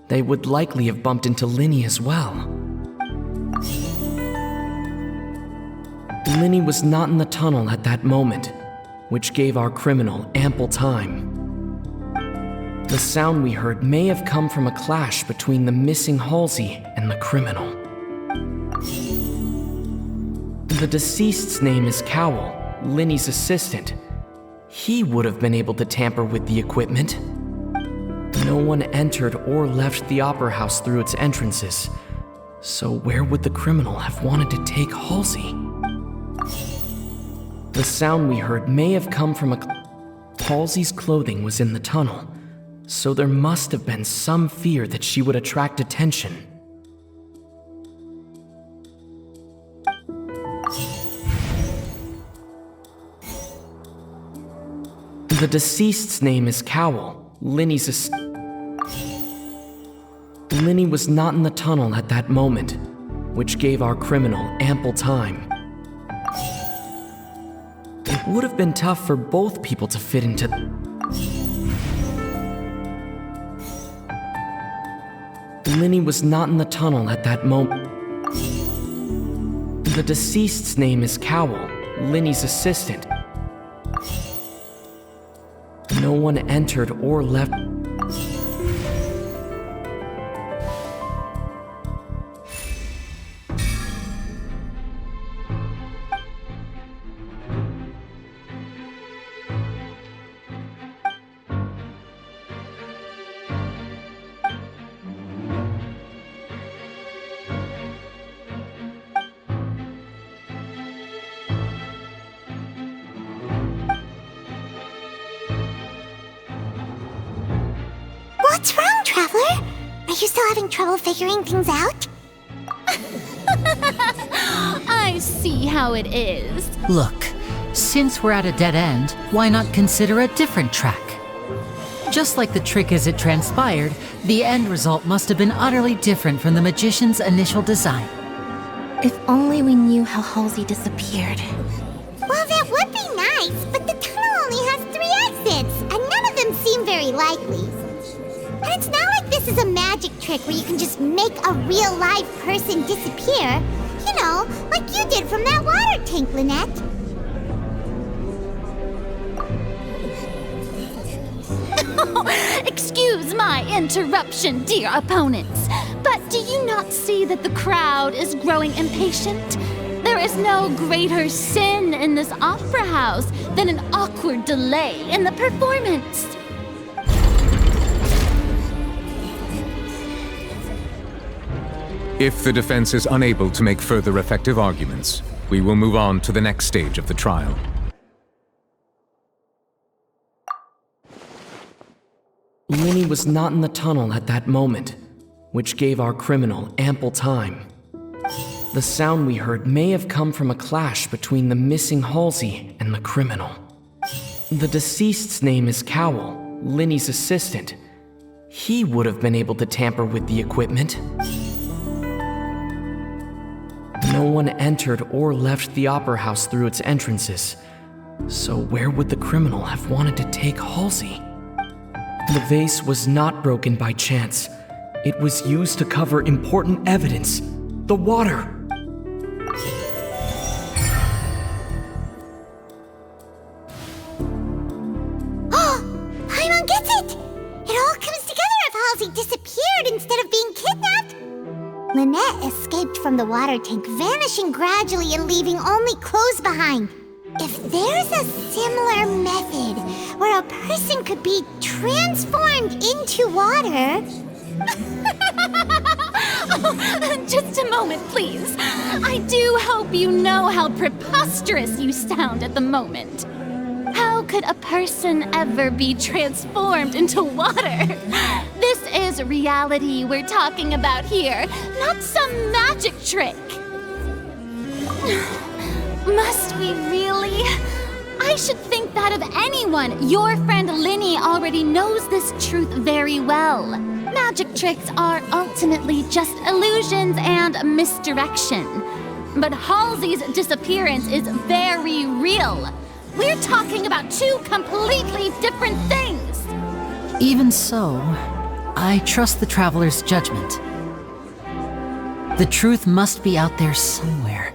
They would likely have bumped into Linny as well. Linny was not in the tunnel at that moment, which gave our criminal ample time. The sound we heard may have come from a clash between the missing Halsey and the criminal. The deceased's name is Cowell, Linny's assistant. He would have been able to tamper with the equipment. No one entered or left the opera house through its entrances, so where would the criminal have wanted to take Halsey? The sound we heard may have come from Halsey's clothing was in the tunnel, so there must have been some fear that she would attract attention. The deceased's name is Cowell, Linny's Linny was not in the tunnel at that moment, which gave our criminal ample time. It would have been tough for both people to fit into Linny was not in the tunnel at that moment. The deceased's name is Cowell, Linny's assistant. No one entered or left. What's wrong, Traveler? Are you still having trouble figuring things out? I see how it is. Look, since we're at a dead end, why not consider a different track? Just like the trick as it transpired, the end result must have been utterly different from the magician's initial design. If only we knew how Halsey disappeared. Well, that would be nice, but the tunnel only has 3 exits, and none of them seem very likely. And it's not like this is a magic trick where you can just make a real live person disappear. You know, like you did from that water tank, Lynette. Excuse my interruption, dear opponents, but do you not see that the crowd is growing impatient? There is no greater sin in this opera house than an awkward delay in the performance. If the defense is unable to make further effective arguments, we will move on to the next stage of the trial. Linny was not in the tunnel at that moment, which gave our criminal ample time. The sound we heard may have come from a clash between the missing Halsey and the criminal. The deceased's name is Cowell, Linny's assistant. He would have been able to tamper with the equipment. No one entered or left the Opera House through its entrances. So where would the criminal have wanted to take Halsey? The vase was not broken by chance. It was used to cover important evidence. The water. Paimon gets it! It all comes together if Halsey disappeared instead of being kidnapped. Lynette escaped from the water tank, vanishing gradually and leaving only clothes behind. If there's a similar method where a person could be transformed into water... Just a moment, please. I do hope you know how preposterous you sound at the moment. How could a person ever be transformed into water? This is reality we're talking about here, not some magic trick. Must we really? I should think that of anyone. Your friend Linny already knows this truth very well. Magic tricks are ultimately just illusions and misdirection. But Halsey's disappearance is very real. We're talking about two completely different things. Even so, I trust the Traveler's judgment. The truth must be out there somewhere.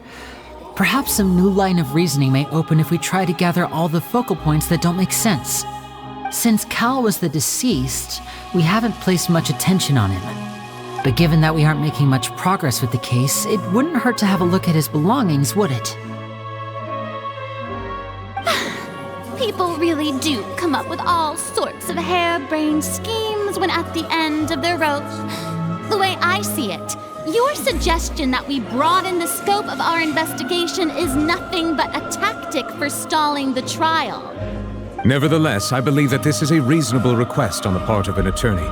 Perhaps some new line of reasoning may open if we try to gather all the focal points that don't make sense. Since Cal was the deceased, we haven't placed much attention on him. But given that we aren't making much progress with the case, it wouldn't hurt to have a look at his belongings, would it? People really do come up with all sorts of harebrained schemes when at the end of their rope. The way I see it, your suggestion that we broaden the scope of our investigation is nothing but a tactic for stalling the trial. Nevertheless, I believe that this is a reasonable request on the part of an attorney.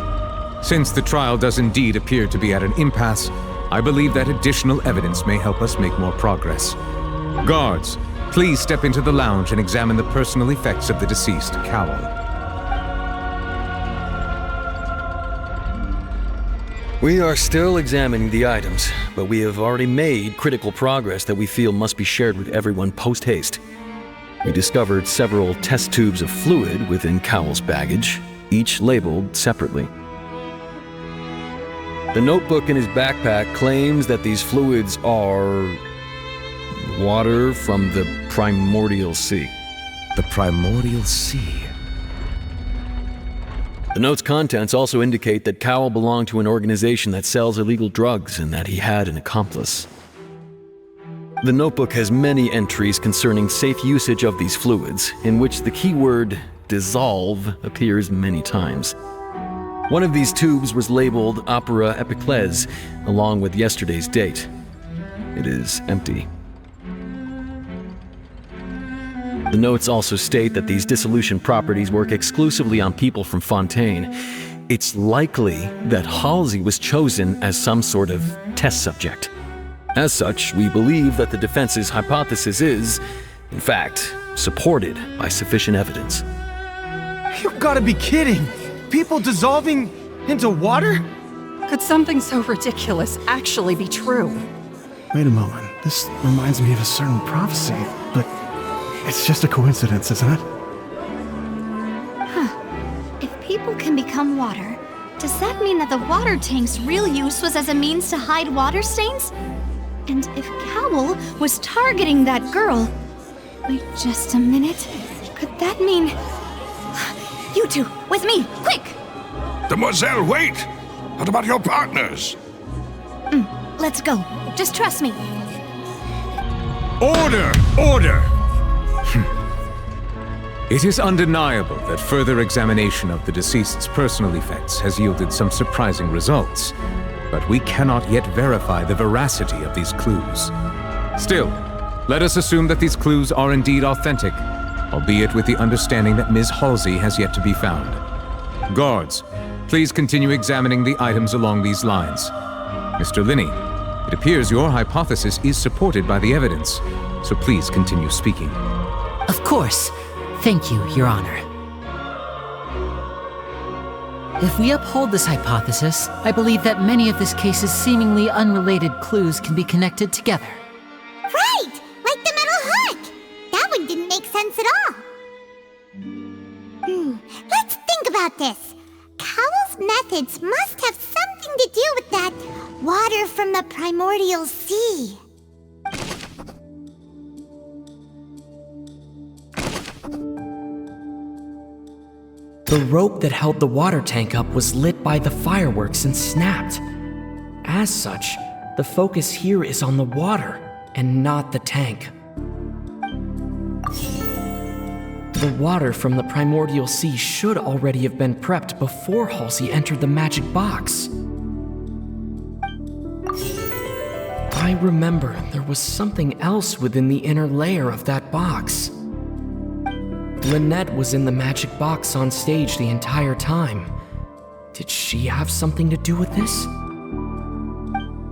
Since the trial does indeed appear to be at an impasse, I believe that additional evidence may help us make more progress. Guards, please step into the lounge and examine the personal effects of the deceased Cowell. We are still examining the items, but we have already made critical progress that we feel must be shared with everyone post-haste. We discovered several test tubes of fluid within Cowell's baggage, each labeled separately. The notebook in his backpack claims that these fluids are water from the primordial sea. The primordial sea? The note's contents also indicate that Cowell belonged to an organization that sells illegal drugs and that he had an accomplice. The notebook has many entries concerning safe usage of these fluids, in which the keyword dissolve appears many times. One of these tubes was labeled Opera Epiclese, along with yesterday's date. It is empty. The notes also state that these dissolution properties work exclusively on people from Fontaine. It's likely that Halsey was chosen as some sort of test subject. As such, we believe that the defense's hypothesis is, in fact, supported by sufficient evidence. You gotta be kidding! People dissolving into water? Could something so ridiculous actually be true? Wait a moment. This reminds me of a certain prophecy, but it's just a coincidence, isn't it? If people can become water, does that mean that the water tank's real use was as a means to hide water stains? And if Cowell was targeting that girl... Wait just a minute. Could that mean... You two, with me, quick! Demoiselle, wait! What about your partners? Let's go. Just trust me. Order! Order! It is undeniable that further examination of the deceased's personal effects has yielded some surprising results, but we cannot yet verify the veracity of these clues. Still, let us assume that these clues are indeed authentic, albeit with the understanding that Ms. Halsey has yet to be found. Guards, please continue examining the items along these lines. Mr. Linney, it appears your hypothesis is supported by the evidence, so please continue speaking. Of course. Thank you, Your Honor. If we uphold this hypothesis, I believe that many of this case's seemingly unrelated clues can be connected together. sense at all. Let's think about this. Cowell's methods must have something to do with that water from the primordial sea. The rope that held the water tank up was lit by the fireworks and snapped. As such, the focus here is on the water and not the tank. The water from the primordial sea should already have been prepped before Halsey entered the magic box. I remember there was something else within the inner layer of that box. Lynette was in the magic box on stage the entire time. Did she have something to do with this?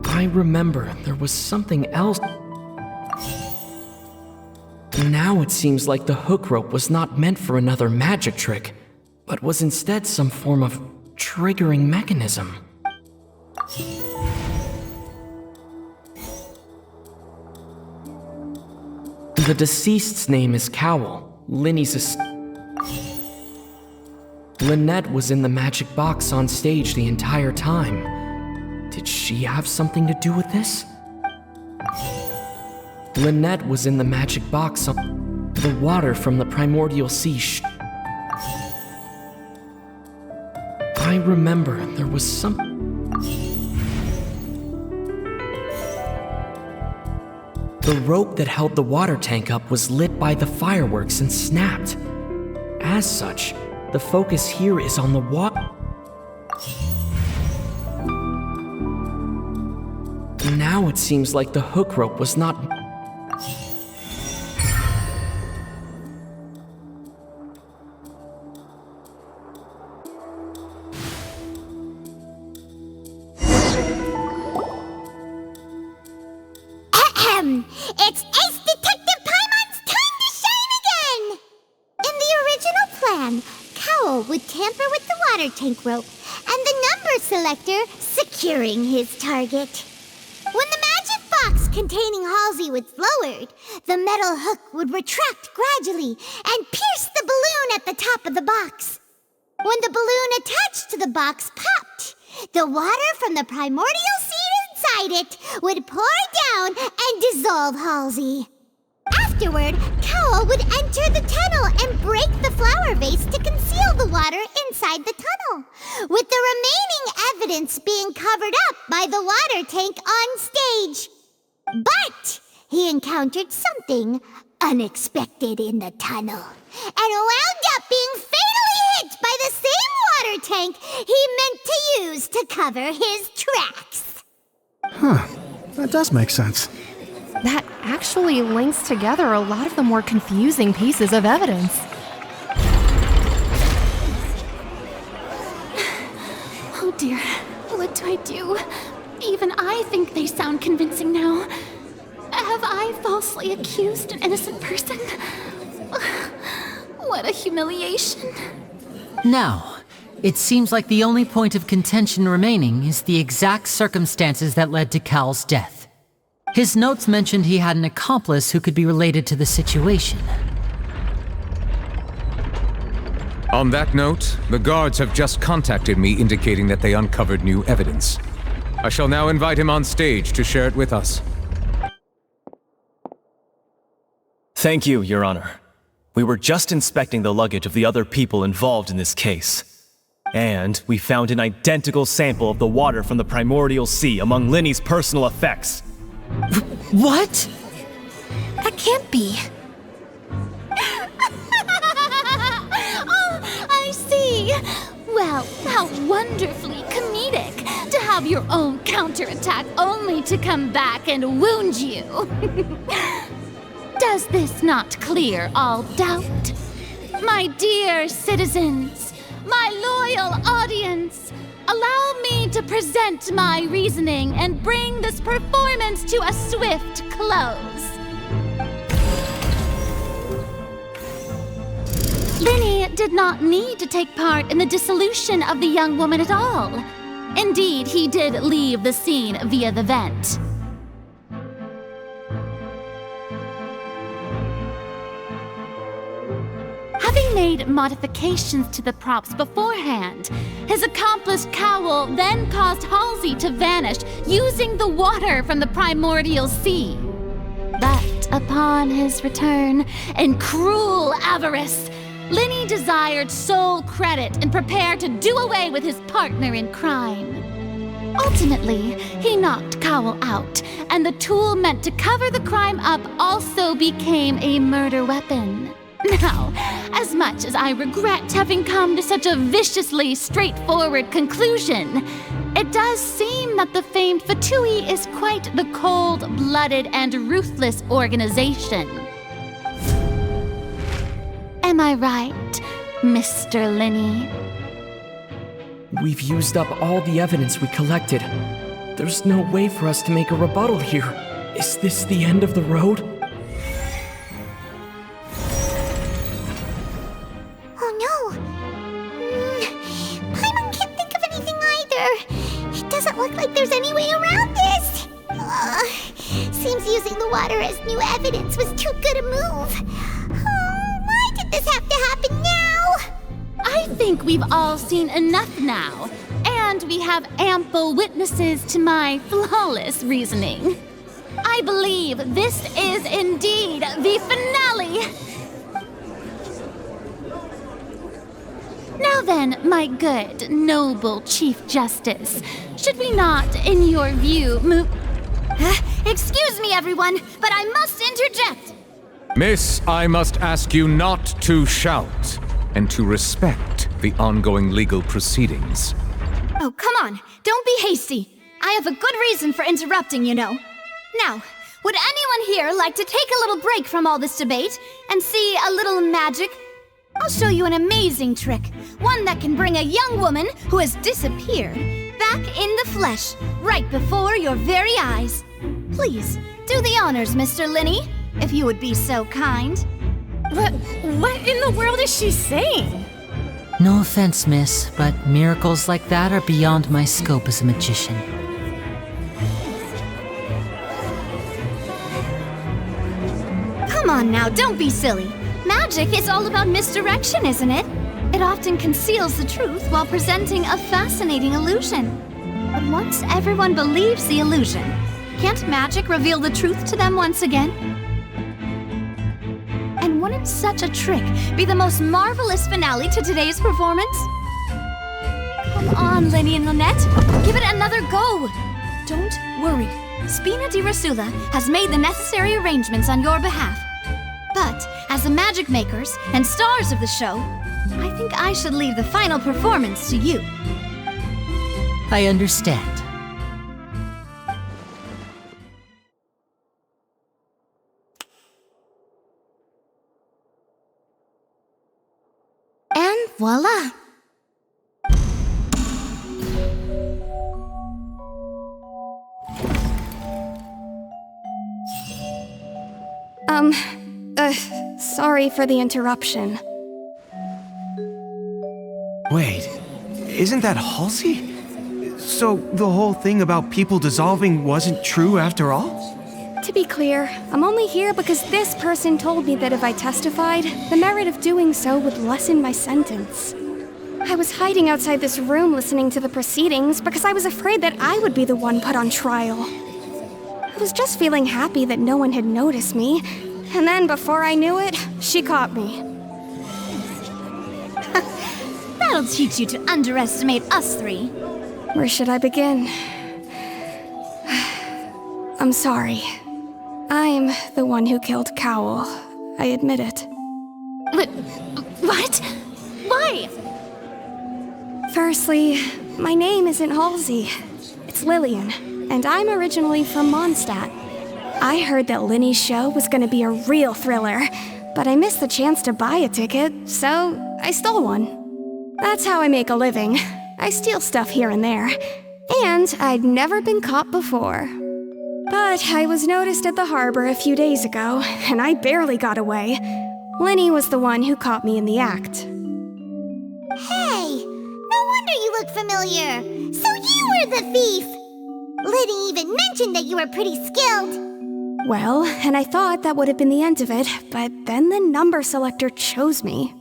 I remember there was something else. Now it seems like the hook rope was not meant for another magic trick, but was instead some form of triggering mechanism. The deceased's name is Cowell. Lynette was in the magic box on stage the entire time. Did she have something to do with this? Lynette was in the magic box on the water from the primordial sea. I remember there was some. The rope that held the water tank up was lit by the fireworks and snapped. As such, the focus here is on the water. Now it seems like the hook rope was not. It's Ace Detective Paimon's time to shine again! In the original plan, Cowell would tamper with the water tank rope and the number selector securing his target. When the magic box containing Halsey was lowered, the metal hook would retract gradually and pierce the balloon at the top of the box. When the balloon attached to the box popped, the water from the primordial sea inside it would pour down and dissolve Halsey. Afterward, Cowell would enter the tunnel and break the flower vase to conceal the water inside the tunnel, with the remaining evidence being covered up by the water tank on stage. But he encountered something unexpected in the tunnel and wound up being fatally hit by the same water tank he meant to use to cover his tracks. Huh, that does make sense. That actually links together a lot of the more confusing pieces of evidence. Oh dear, what do I do? Even I think they sound convincing now. Have I falsely accused an innocent person? What a humiliation. Now, it seems like the only point of contention remaining is the exact circumstances that led to Cal's death. His notes mentioned he had an accomplice who could be related to the situation. On that note, the guards have just contacted me indicating that they uncovered new evidence. I shall now invite him on stage to share it with us. Thank you, Your Honor. We were just inspecting the luggage of the other people involved in this case. And we found an identical sample of the water from the primordial sea among Linny's personal effects. What? That can't be. Oh, I see. Well, how wonderfully comedic to have your own counterattack only to come back and wound you. Does this not clear all doubt? My dear citizens, my loyal audience, allow me to present my reasoning and bring this performance to a swift close. Linny did not need to take part in the dissolution of the young woman at all. Indeed, he did leave the scene via the vent. made modifications to the props beforehand. His accomplice Cowell then caused Halsey to vanish using the water from the primordial sea. But upon his return, in cruel avarice, Lenny desired sole credit and prepared to do away with his partner in crime. Ultimately, he knocked Cowell out, and the tool meant to cover the crime up also became a murder weapon. Now, as much as I regret having come to such a viciously straightforward conclusion, it does seem that the famed Fatui is quite the cold-blooded and ruthless organization. Am I right, Mr. Lenny? We've used up all the evidence we collected. There's no way for us to make a rebuttal here. Is this the end of the road? Oh no! Paimon can't think of anything either. It doesn't look like there's any way around this. Seems using the water as new evidence was too good a move. Why did this have to happen now? I think we've all seen enough now, and we have ample witnesses to my flawless reasoning. I believe this is indeed the finale. Now then, my good, noble Chief Justice, should we not, in your view, move... Excuse me, everyone, but I must interject. Miss, I must ask you not to shout, and to respect the ongoing legal proceedings. Oh, come on. Don't be hasty. I have a good reason for interrupting, you know. Now, would anyone here like to take a little break from all this debate and see a little magic? I'll show you an amazing trick. One that can bring a young woman who has disappeared back in the flesh, right before your very eyes. Please, do the honors, Mr. Lenny, if you would be so kind. What in the world is she saying? No offense, miss, but miracles like that are beyond my scope as a magician. Come on now, don't be silly. Magic is all about misdirection, isn't it? It often conceals the truth while presenting a fascinating illusion. But once everyone believes the illusion, can't magic reveal the truth to them once again? And wouldn't such a trick be the most marvelous finale to today's performance? Come on, Lenny and Lynette, give it another go. Don't worry, Spina di Rasula has made the necessary arrangements on your behalf. But as the magic makers and stars of the show, I think I should leave the final performance to you. I understand. And voila! Sorry for the interruption. Wait, isn't that Halsey? So the whole thing about people dissolving wasn't true after all? To be clear, I'm only here because this person told me that if I testified, the merit of doing so would lessen my sentence. I was hiding outside this room listening to the proceedings because I was afraid that I would be the one put on trial. I was just feeling happy that no one had noticed me, and then before I knew it, she caught me. That'll teach you to underestimate us three. Where should I begin? I'm sorry. I'm the one who killed Cowell. I admit it. What? Why? Firstly, my name isn't Halsey. It's Lillian, and I'm originally from Mondstadt. I heard that Lenny's show was gonna be a real thriller, but I missed the chance to buy a ticket, so I stole one. That's how I make a living. I steal stuff here and there, and I'd never been caught before. But I was noticed at the harbor a few days ago, and I barely got away. Lenny was the one who caught me in the act. Hey! No wonder you look familiar! So you were the thief! Lenny even mentioned that you were pretty skilled! Well, and I thought that would have been the end of it, but then the number selector chose me.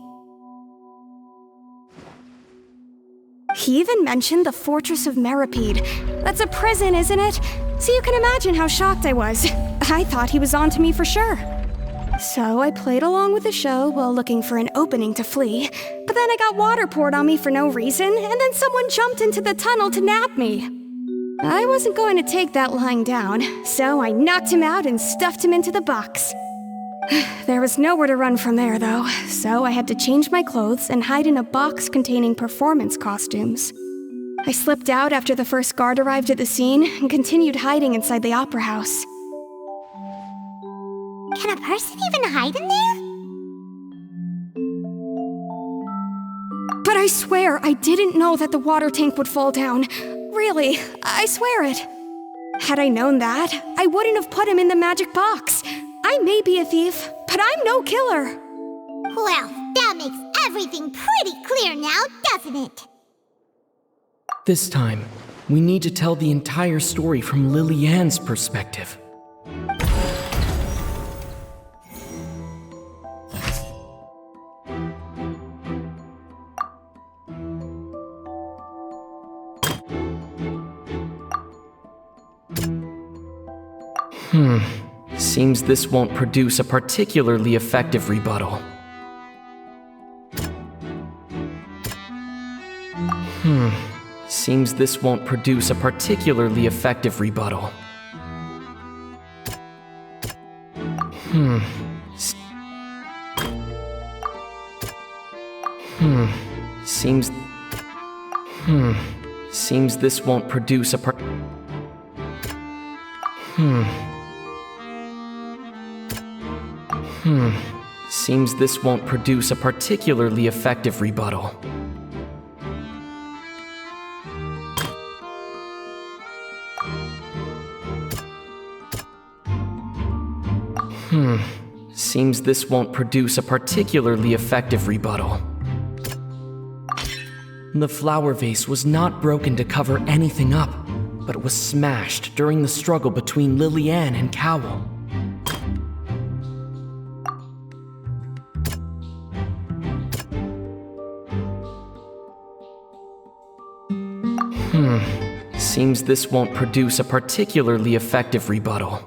He even mentioned the Fortress of Meripede. That's a prison, isn't it? So you can imagine how shocked I was. I thought he was on to me for sure. So I played along with the show while looking for an opening to flee. But then I got water poured on me for no reason, and then someone jumped into the tunnel to nab me. I wasn't going to take that lying down, so I knocked him out and stuffed him into the box. There was nowhere to run from there, though, so I had to change my clothes and hide in a box containing performance costumes. I slipped out after the first guard arrived at the scene and continued hiding inside the opera house. Can a person even hide in there? But I swear I didn't know that the water tank would fall down. Really, I swear it. Had I known that, I wouldn't have put him in the magic box. I may be a thief, but I'm no killer. Well, that makes everything pretty clear now, doesn't it? This time, we need to tell the entire story from Lily-Ann's perspective. Seems this won't produce a particularly effective rebuttal. Seems this won't produce a particularly effective rebuttal. Seems this won't produce a Seems this won't produce a particularly effective rebuttal. Seems this won't produce a particularly effective rebuttal. The flower vase was not broken to cover anything up, but it was smashed during the struggle between Lily-Ann and Cowell. Seems this won't produce a particularly effective rebuttal.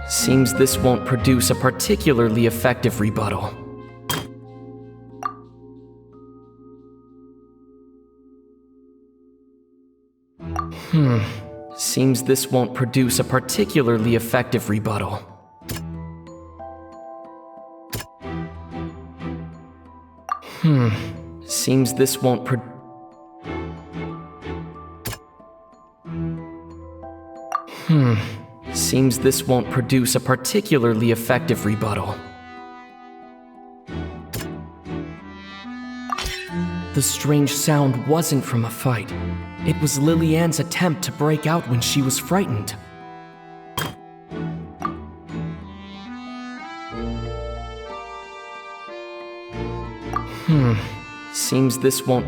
Seems this won't produce a particularly effective rebuttal. Seems this won't produce a particularly effective rebuttal. Seems this won't Seems this won't produce a particularly effective rebuttal. The strange sound wasn't from a fight. It was Lily-Ann's attempt to break out when she was frightened. Seems this won't...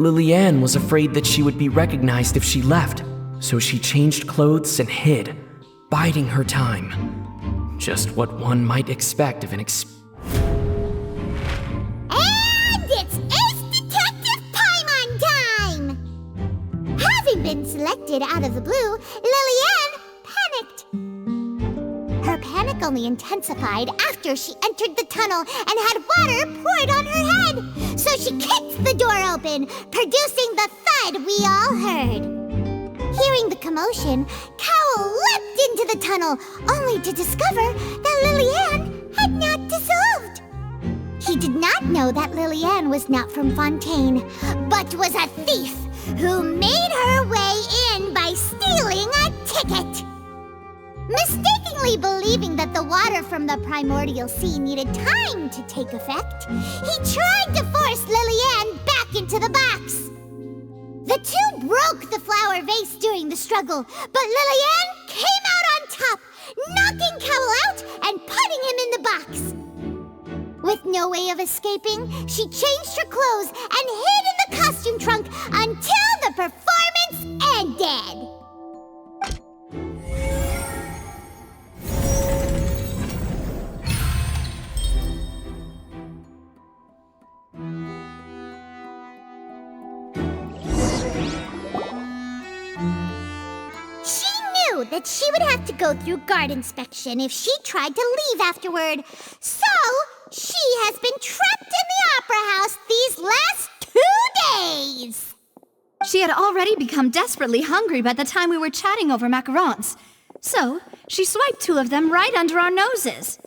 Lily-Ann was afraid that she would be recognized if she left, so she changed clothes and hid, biding her time. Just what one might expect of an And it's Ace Detective Paimon time! Having been selected out of the blue, Lily-Ann panicked. Her panic only intensified after she entered the tunnel and had water poured on her head. So she kicked the door open, producing the thud we all heard. Hearing the commotion, Cowell leapt into the tunnel, only to discover that Lillian had not dissolved. He did not know that Lillian was not from Fontaine, but was a thief who made her way in by stealing a ticket. Mistakenly believing that the water from the primordial sea needed time to take effect, he tried to force Lillian back into the box. The two broke the flower vase during the struggle, but Lillian came out on top, knocking Cowell out and putting him in the box. With no way of escaping, she changed her clothes and hid in the costume trunk until the performance ended. That she would have to go through guard inspection if she tried to leave afterward. So, she has been trapped in the Opera House these last 2 days. She had already become desperately hungry by the time we were chatting over macarons. So, she swiped 2 of them right under our noses.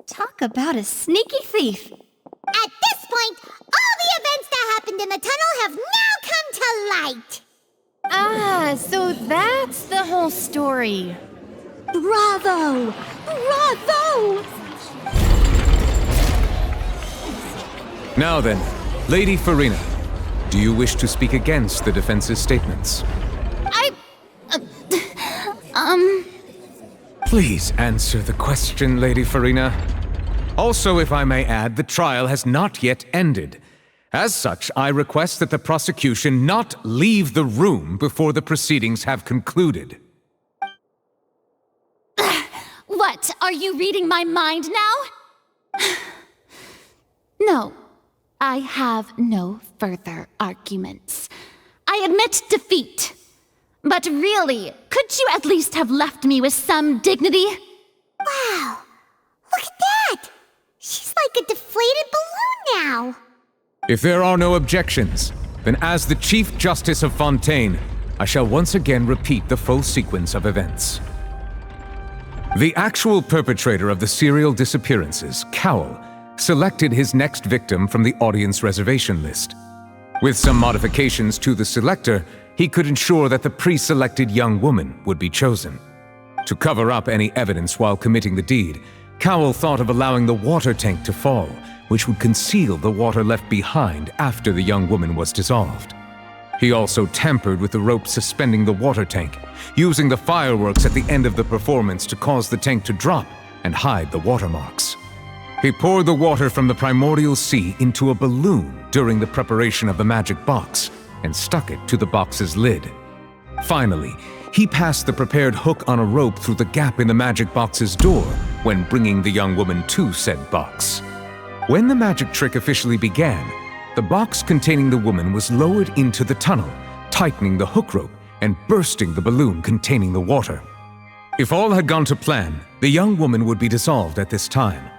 Talk about a sneaky thief. At this point, all the events that happened in the tunnel have now come to light. Ah, so that's the whole story. Bravo! Bravo! Now then, Lady Farina, do you wish to speak against the defense's statements? Please answer the question, Lady Farina. Also, if I may add, the trial has not yet ended. As such, I request that the prosecution not leave the room before the proceedings have concluded. What? Are you reading my mind now? No, I have no further arguments. I admit defeat. But really, could you at least have left me with some dignity? Wow, look at that! She's like a deflated balloon now. If there are no objections, then as the Chief Justice of Fontaine, I shall once again repeat the full sequence of events. The actual perpetrator of the serial disappearances, Cowell, selected his next victim from the audience reservation list. With some modifications to the selector, he could ensure that the pre-selected young woman would be chosen. To cover up any evidence while committing the deed, Cowell thought of allowing the water tank to fall, which would conceal the water left behind after the young woman was dissolved. He also tampered with the rope suspending the water tank, using the fireworks at the end of the performance to cause the tank to drop and hide the watermarks. He poured the water from the primordial sea into a balloon during the preparation of the magic box and stuck it to the box's lid. Finally, he passed the prepared hook on a rope through the gap in the magic box's door when bringing the young woman to said box. When the magic trick officially began, the box containing the woman was lowered into the tunnel, tightening the hook rope and bursting the balloon containing the water. If all had gone to plan, the young woman would be dissolved at this time.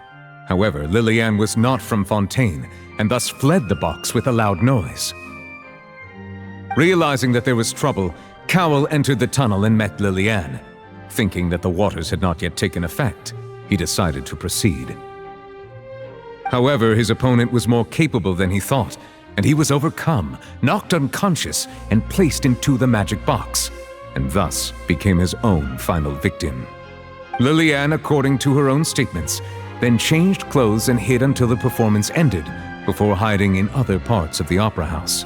However, Lillian was not from Fontaine and thus fled the box with a loud noise. Realizing that there was trouble, Cowell entered the tunnel and met Lillian. Thinking that the waters had not yet taken effect, he decided to proceed. However, his opponent was more capable than he thought, and he was overcome, knocked unconscious, and placed into the magic box, and thus became his own final victim. Lillian, according to her own statements, then changed clothes and hid until the performance ended, before hiding in other parts of the opera house.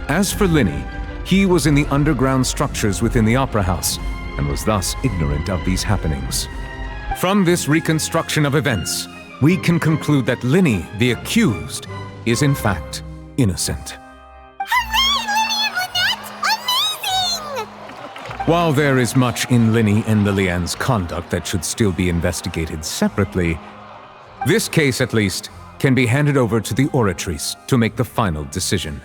As for Linny, he was in the underground structures within the opera house, and was thus ignorant of these happenings. From this reconstruction of events, we can conclude that Linny, the accused, is in fact innocent. While there is much in Linny and Lillian's conduct that should still be investigated separately, this case, at least, can be handed over to the Oratrice to make the final decision.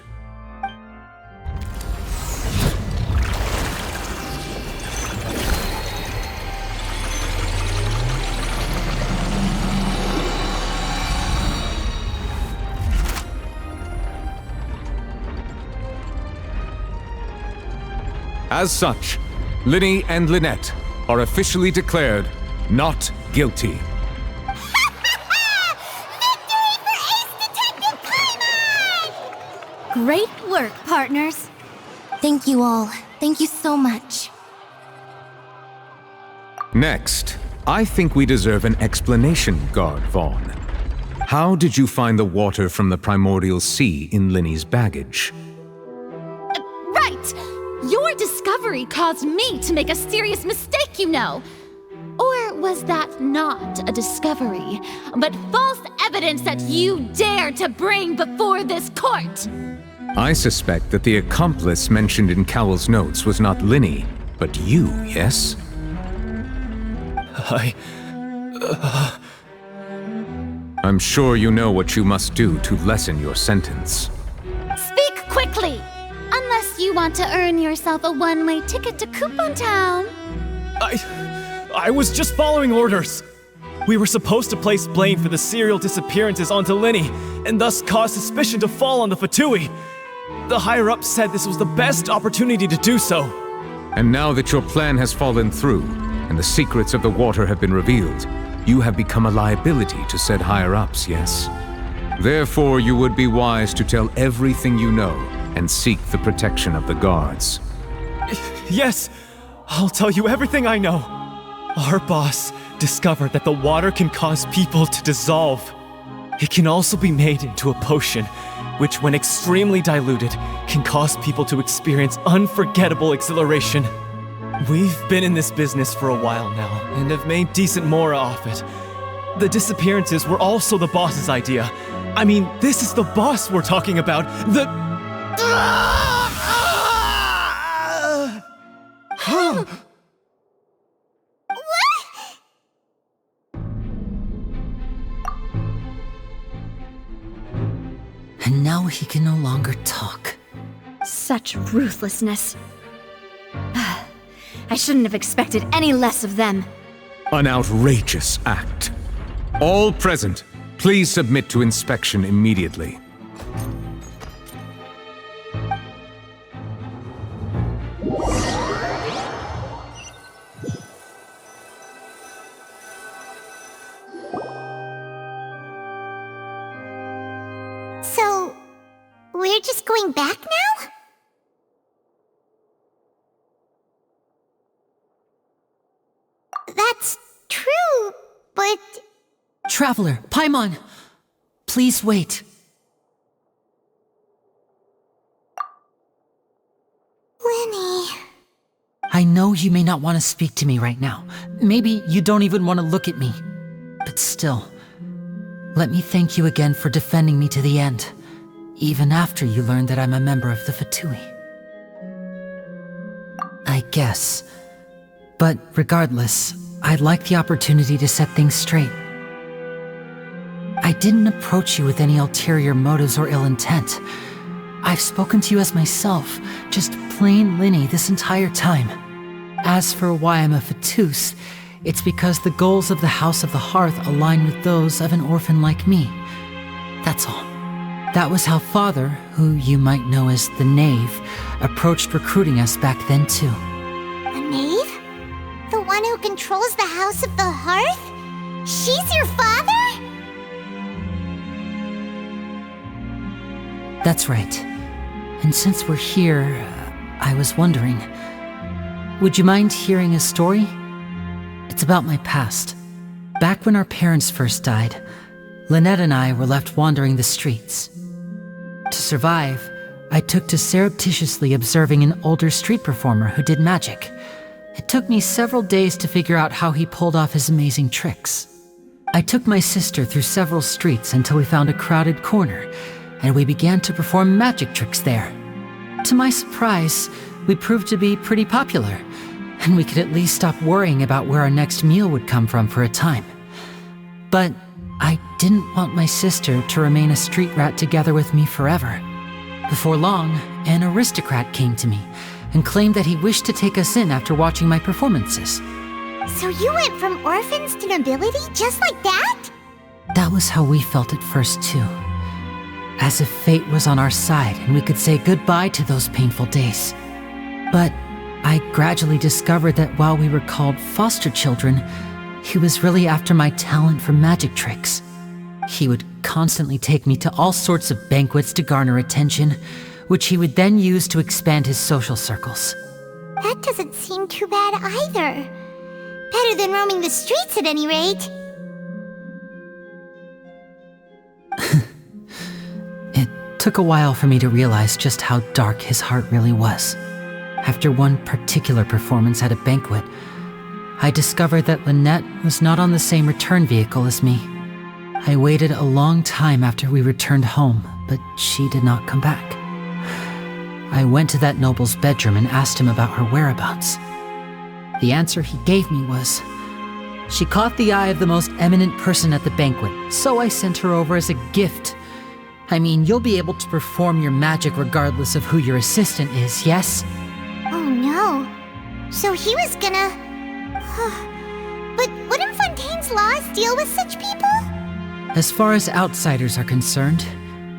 As such, Linny and Lynette are officially declared not guilty. Victory for Ace Detective Paimon! Great work, partners. Thank you all. Thank you so much. Next, I think we deserve an explanation, Guard Vaughn. How did you find the water from the primordial sea in Linny's baggage? Right! Your discovery caused me to make a serious mistake, you know. Or was that not a discovery, but false evidence that you dared to bring before this court? I suspect that the accomplice mentioned in Cowell's notes was not Linny, but you, yes? I'm sure you know what you must do to lessen your sentence. Speak quickly! Unless you want to earn yourself a one-way ticket to Coupon Town. I was just following orders. We were supposed to place blame for the serial disappearances onto Linny, and thus cause suspicion to fall on the Fatui. The higher-ups said this was the best opportunity to do so. And now that your plan has fallen through, and the secrets of the water have been revealed, you have become a liability to said higher-ups, yes? Therefore, you would be wise to tell everything you know and seek the protection of the guards. Yes, I'll tell you everything I know. Our boss discovered that the water can cause people to dissolve. It can also be made into a potion, which when extremely diluted, can cause people to experience unforgettable exhilaration. We've been in this business for a while now, and have made decent mora off it. The disappearances were also the boss's idea. I mean, this is the boss we're talking about. And now he can no longer talk. Such ruthlessness. I shouldn't have expected any less of them. An outrageous act. All present, please submit to inspection immediately. So, we're just going back now? That's true, but... Traveler, Paimon! Please wait. Linny... I know you may not want to speak to me right now. Maybe you don't even want to look at me. But still, let me thank you again for defending me to the end, even after you learned that I'm a member of the Fatui. I guess. But regardless, I'd like the opportunity to set things straight. I didn't approach you with any ulterior motives or ill intent. I've spoken to you as myself, just plain Linny this entire time. As for why I'm a Fatus, it's because the goals of the House of the Hearth align with those of an orphan like me. That's all. That was how Father, who you might know as the Knave, approached recruiting us back then too. A knave? The one who controls the House of the Hearth? She's your father? That's right. And since we're here, I was wondering, would you mind hearing a story? It's about my past. Back when our parents first died, Lynette and I were left wandering the streets. To survive, I took to surreptitiously observing an older street performer who did magic. It took me several days to figure out how he pulled off his amazing tricks. I took my sister through several streets until we found a crowded corner, and we began to perform magic tricks there. To my surprise, we proved to be pretty popular, and we could at least stop worrying about where our next meal would come from for a time. But I didn't want my sister to remain a street rat together with me forever. Before long, an aristocrat came to me and claimed that he wished to take us in after watching my performances. So you went from orphans to nobility just like that? That was how we felt at first too. As if fate was on our side and we could say goodbye to those painful days. But I gradually discovered that while we were called foster children, he was really after my talent for magic tricks. He would constantly take me to all sorts of banquets to garner attention, which he would then use to expand his social circles. That doesn't seem too bad either. Better than roaming the streets at any rate. It took a while for me to realize just how dark his heart really was. After one particular performance at a banquet, I discovered that Lynette was not on the same return vehicle as me. I waited a long time after we returned home, but she did not come back. I went to that noble's bedroom and asked him about her whereabouts. The answer he gave me was, she caught the eye of the most eminent person at the banquet, so I sent her over as a gift. I mean, you'll be able to perform your magic regardless of who your assistant is, yes? Oh no. So he was gonna... But wouldn't Fontaine's laws deal with such people? As far as outsiders are concerned,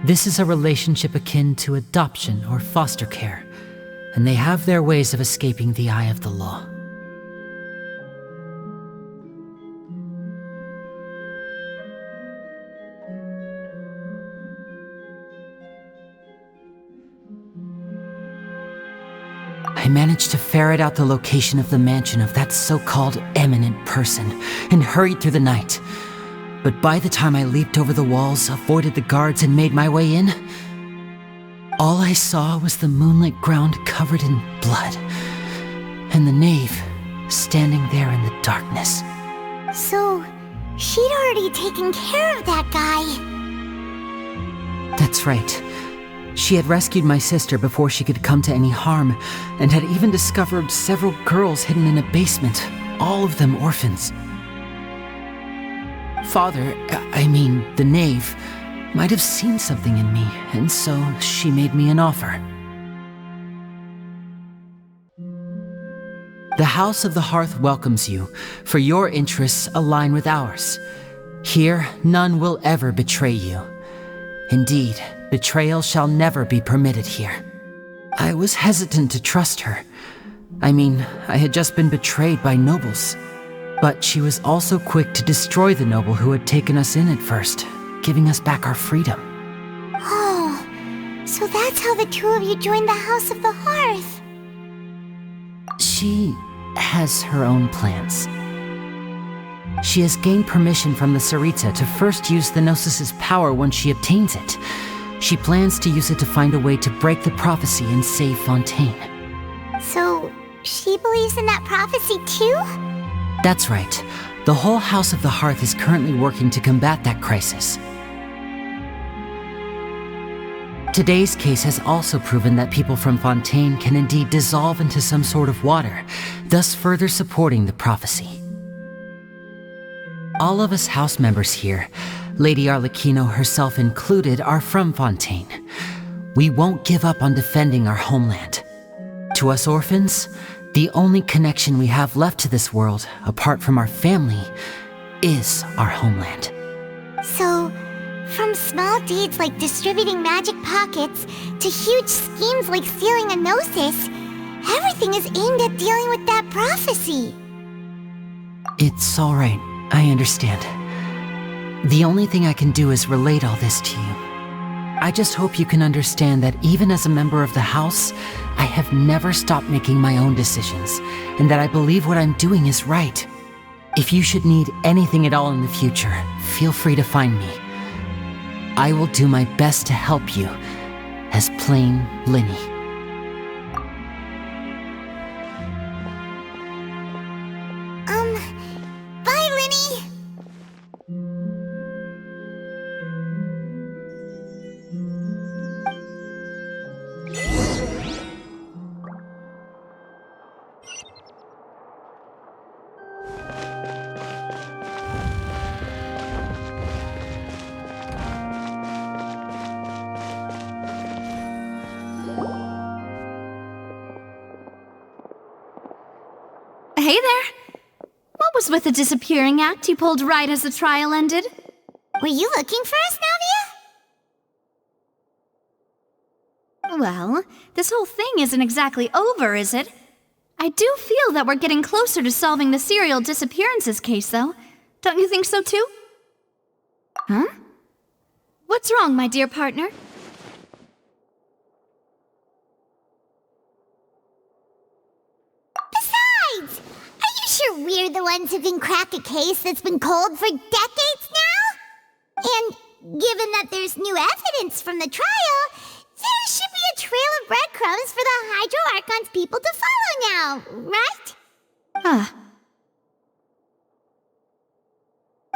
this is a relationship akin to adoption or foster care, and they have their ways of escaping the eye of the law. I managed to ferret out the location of the mansion of that so-called eminent person and hurried through the night. But by the time I leaped over the walls, avoided the guards, and made my way in, all I saw was the moonlit ground covered in blood, and the knave standing there in the darkness. So, she'd already taken care of that guy. That's right. She had rescued my sister before she could come to any harm, and had even discovered several girls hidden in a basement, all of them orphans. Father, the knave, might have seen something in me, and so she made me an offer. The House of the Hearth welcomes you, for your interests align with ours. Here, none will ever betray you. Indeed, betrayal shall never be permitted here. I was hesitant to trust her. I had just been betrayed by nobles. But she was also quick to destroy the noble who had taken us in at first, giving us back our freedom. Oh, so that's how the two of you joined the House of the Hearth. She has her own plans. She has gained permission from the Tsaritsa to first use the Gnosis's power once she obtains it. She plans to use it to find a way to break the prophecy and save Fontaine. So, she believes in that prophecy too? That's right. The whole House of the Hearth is currently working to combat that crisis. Today's case has also proven that people from Fontaine can indeed dissolve into some sort of water, thus further supporting the prophecy. All of us house members here, Lady Arlecchino herself included, are from Fontaine. We won't give up on defending our homeland. To us orphans, the only connection we have left to this world, apart from our family, is our homeland. So, from small deeds like distributing magic pockets to huge schemes like stealing a Gnosis, everything is aimed at dealing with that prophecy. It's all right. I understand. The only thing I can do is relate all this to you. I just hope you can understand that even as a member of the House, I have never stopped making my own decisions, and that I believe what I'm doing is right. If you should need anything at all in the future, feel free to find me. I will do my best to help you, as plain Linny. Bye, Linny! Hey there! What was with the disappearing act you pulled right as the trial ended? Were you looking for us, Navia? Well, this whole thing isn't exactly over, is it? I do feel that we're getting closer to solving the serial disappearances case, though. Don't you think so, too? Huh? What's wrong, my dear partner? Besides, are you sure we're the ones who can crack a case that's been cold for decades now? And given that there's new evidence from the trial, there should be a trail of breadcrumbs for the Hydro Archon's people to follow now, right? Ah.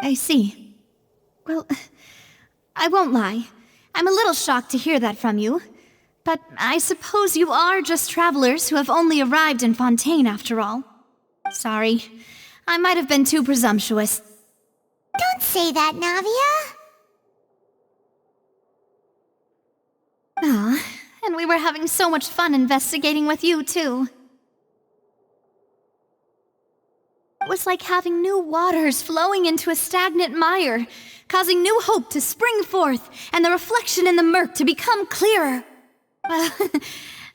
I see. Well, I won't lie. I'm a little shocked to hear that from you. But I suppose you are just travelers who have only arrived in Fontaine after all. Sorry. I might have been too presumptuous. Don't say that, Navia. Ah, and we were having so much fun investigating with you, too. It was like having new waters flowing into a stagnant mire, causing new hope to spring forth, and the reflection in the murk to become clearer. Well,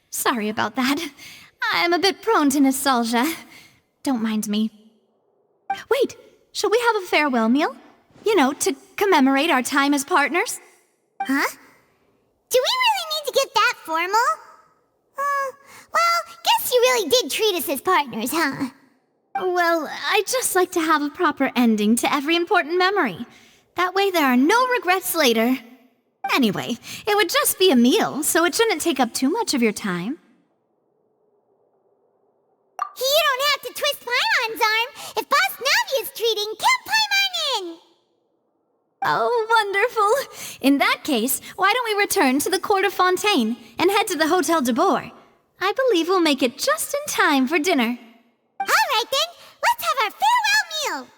sorry about that. I'm a bit prone to nostalgia. Don't mind me. Wait, shall we have a farewell meal? You know, to commemorate our time as partners? Huh? Do we really need to get that formal? Well, guess you really did treat us as partners, huh? Well, I'd just like to have a proper ending to every important memory. That way there are no regrets later. Anyway, it would just be a meal, so it shouldn't take up too much of your time. You don't have to twist Paimon's arm. If Boss Navi is treating, count Paimon in! Oh, wonderful. In that case, why don't we return to the court of Fontaine and head to the Hotel de Boer? I believe we'll make it just in time for dinner. All right then, let's have our farewell meal!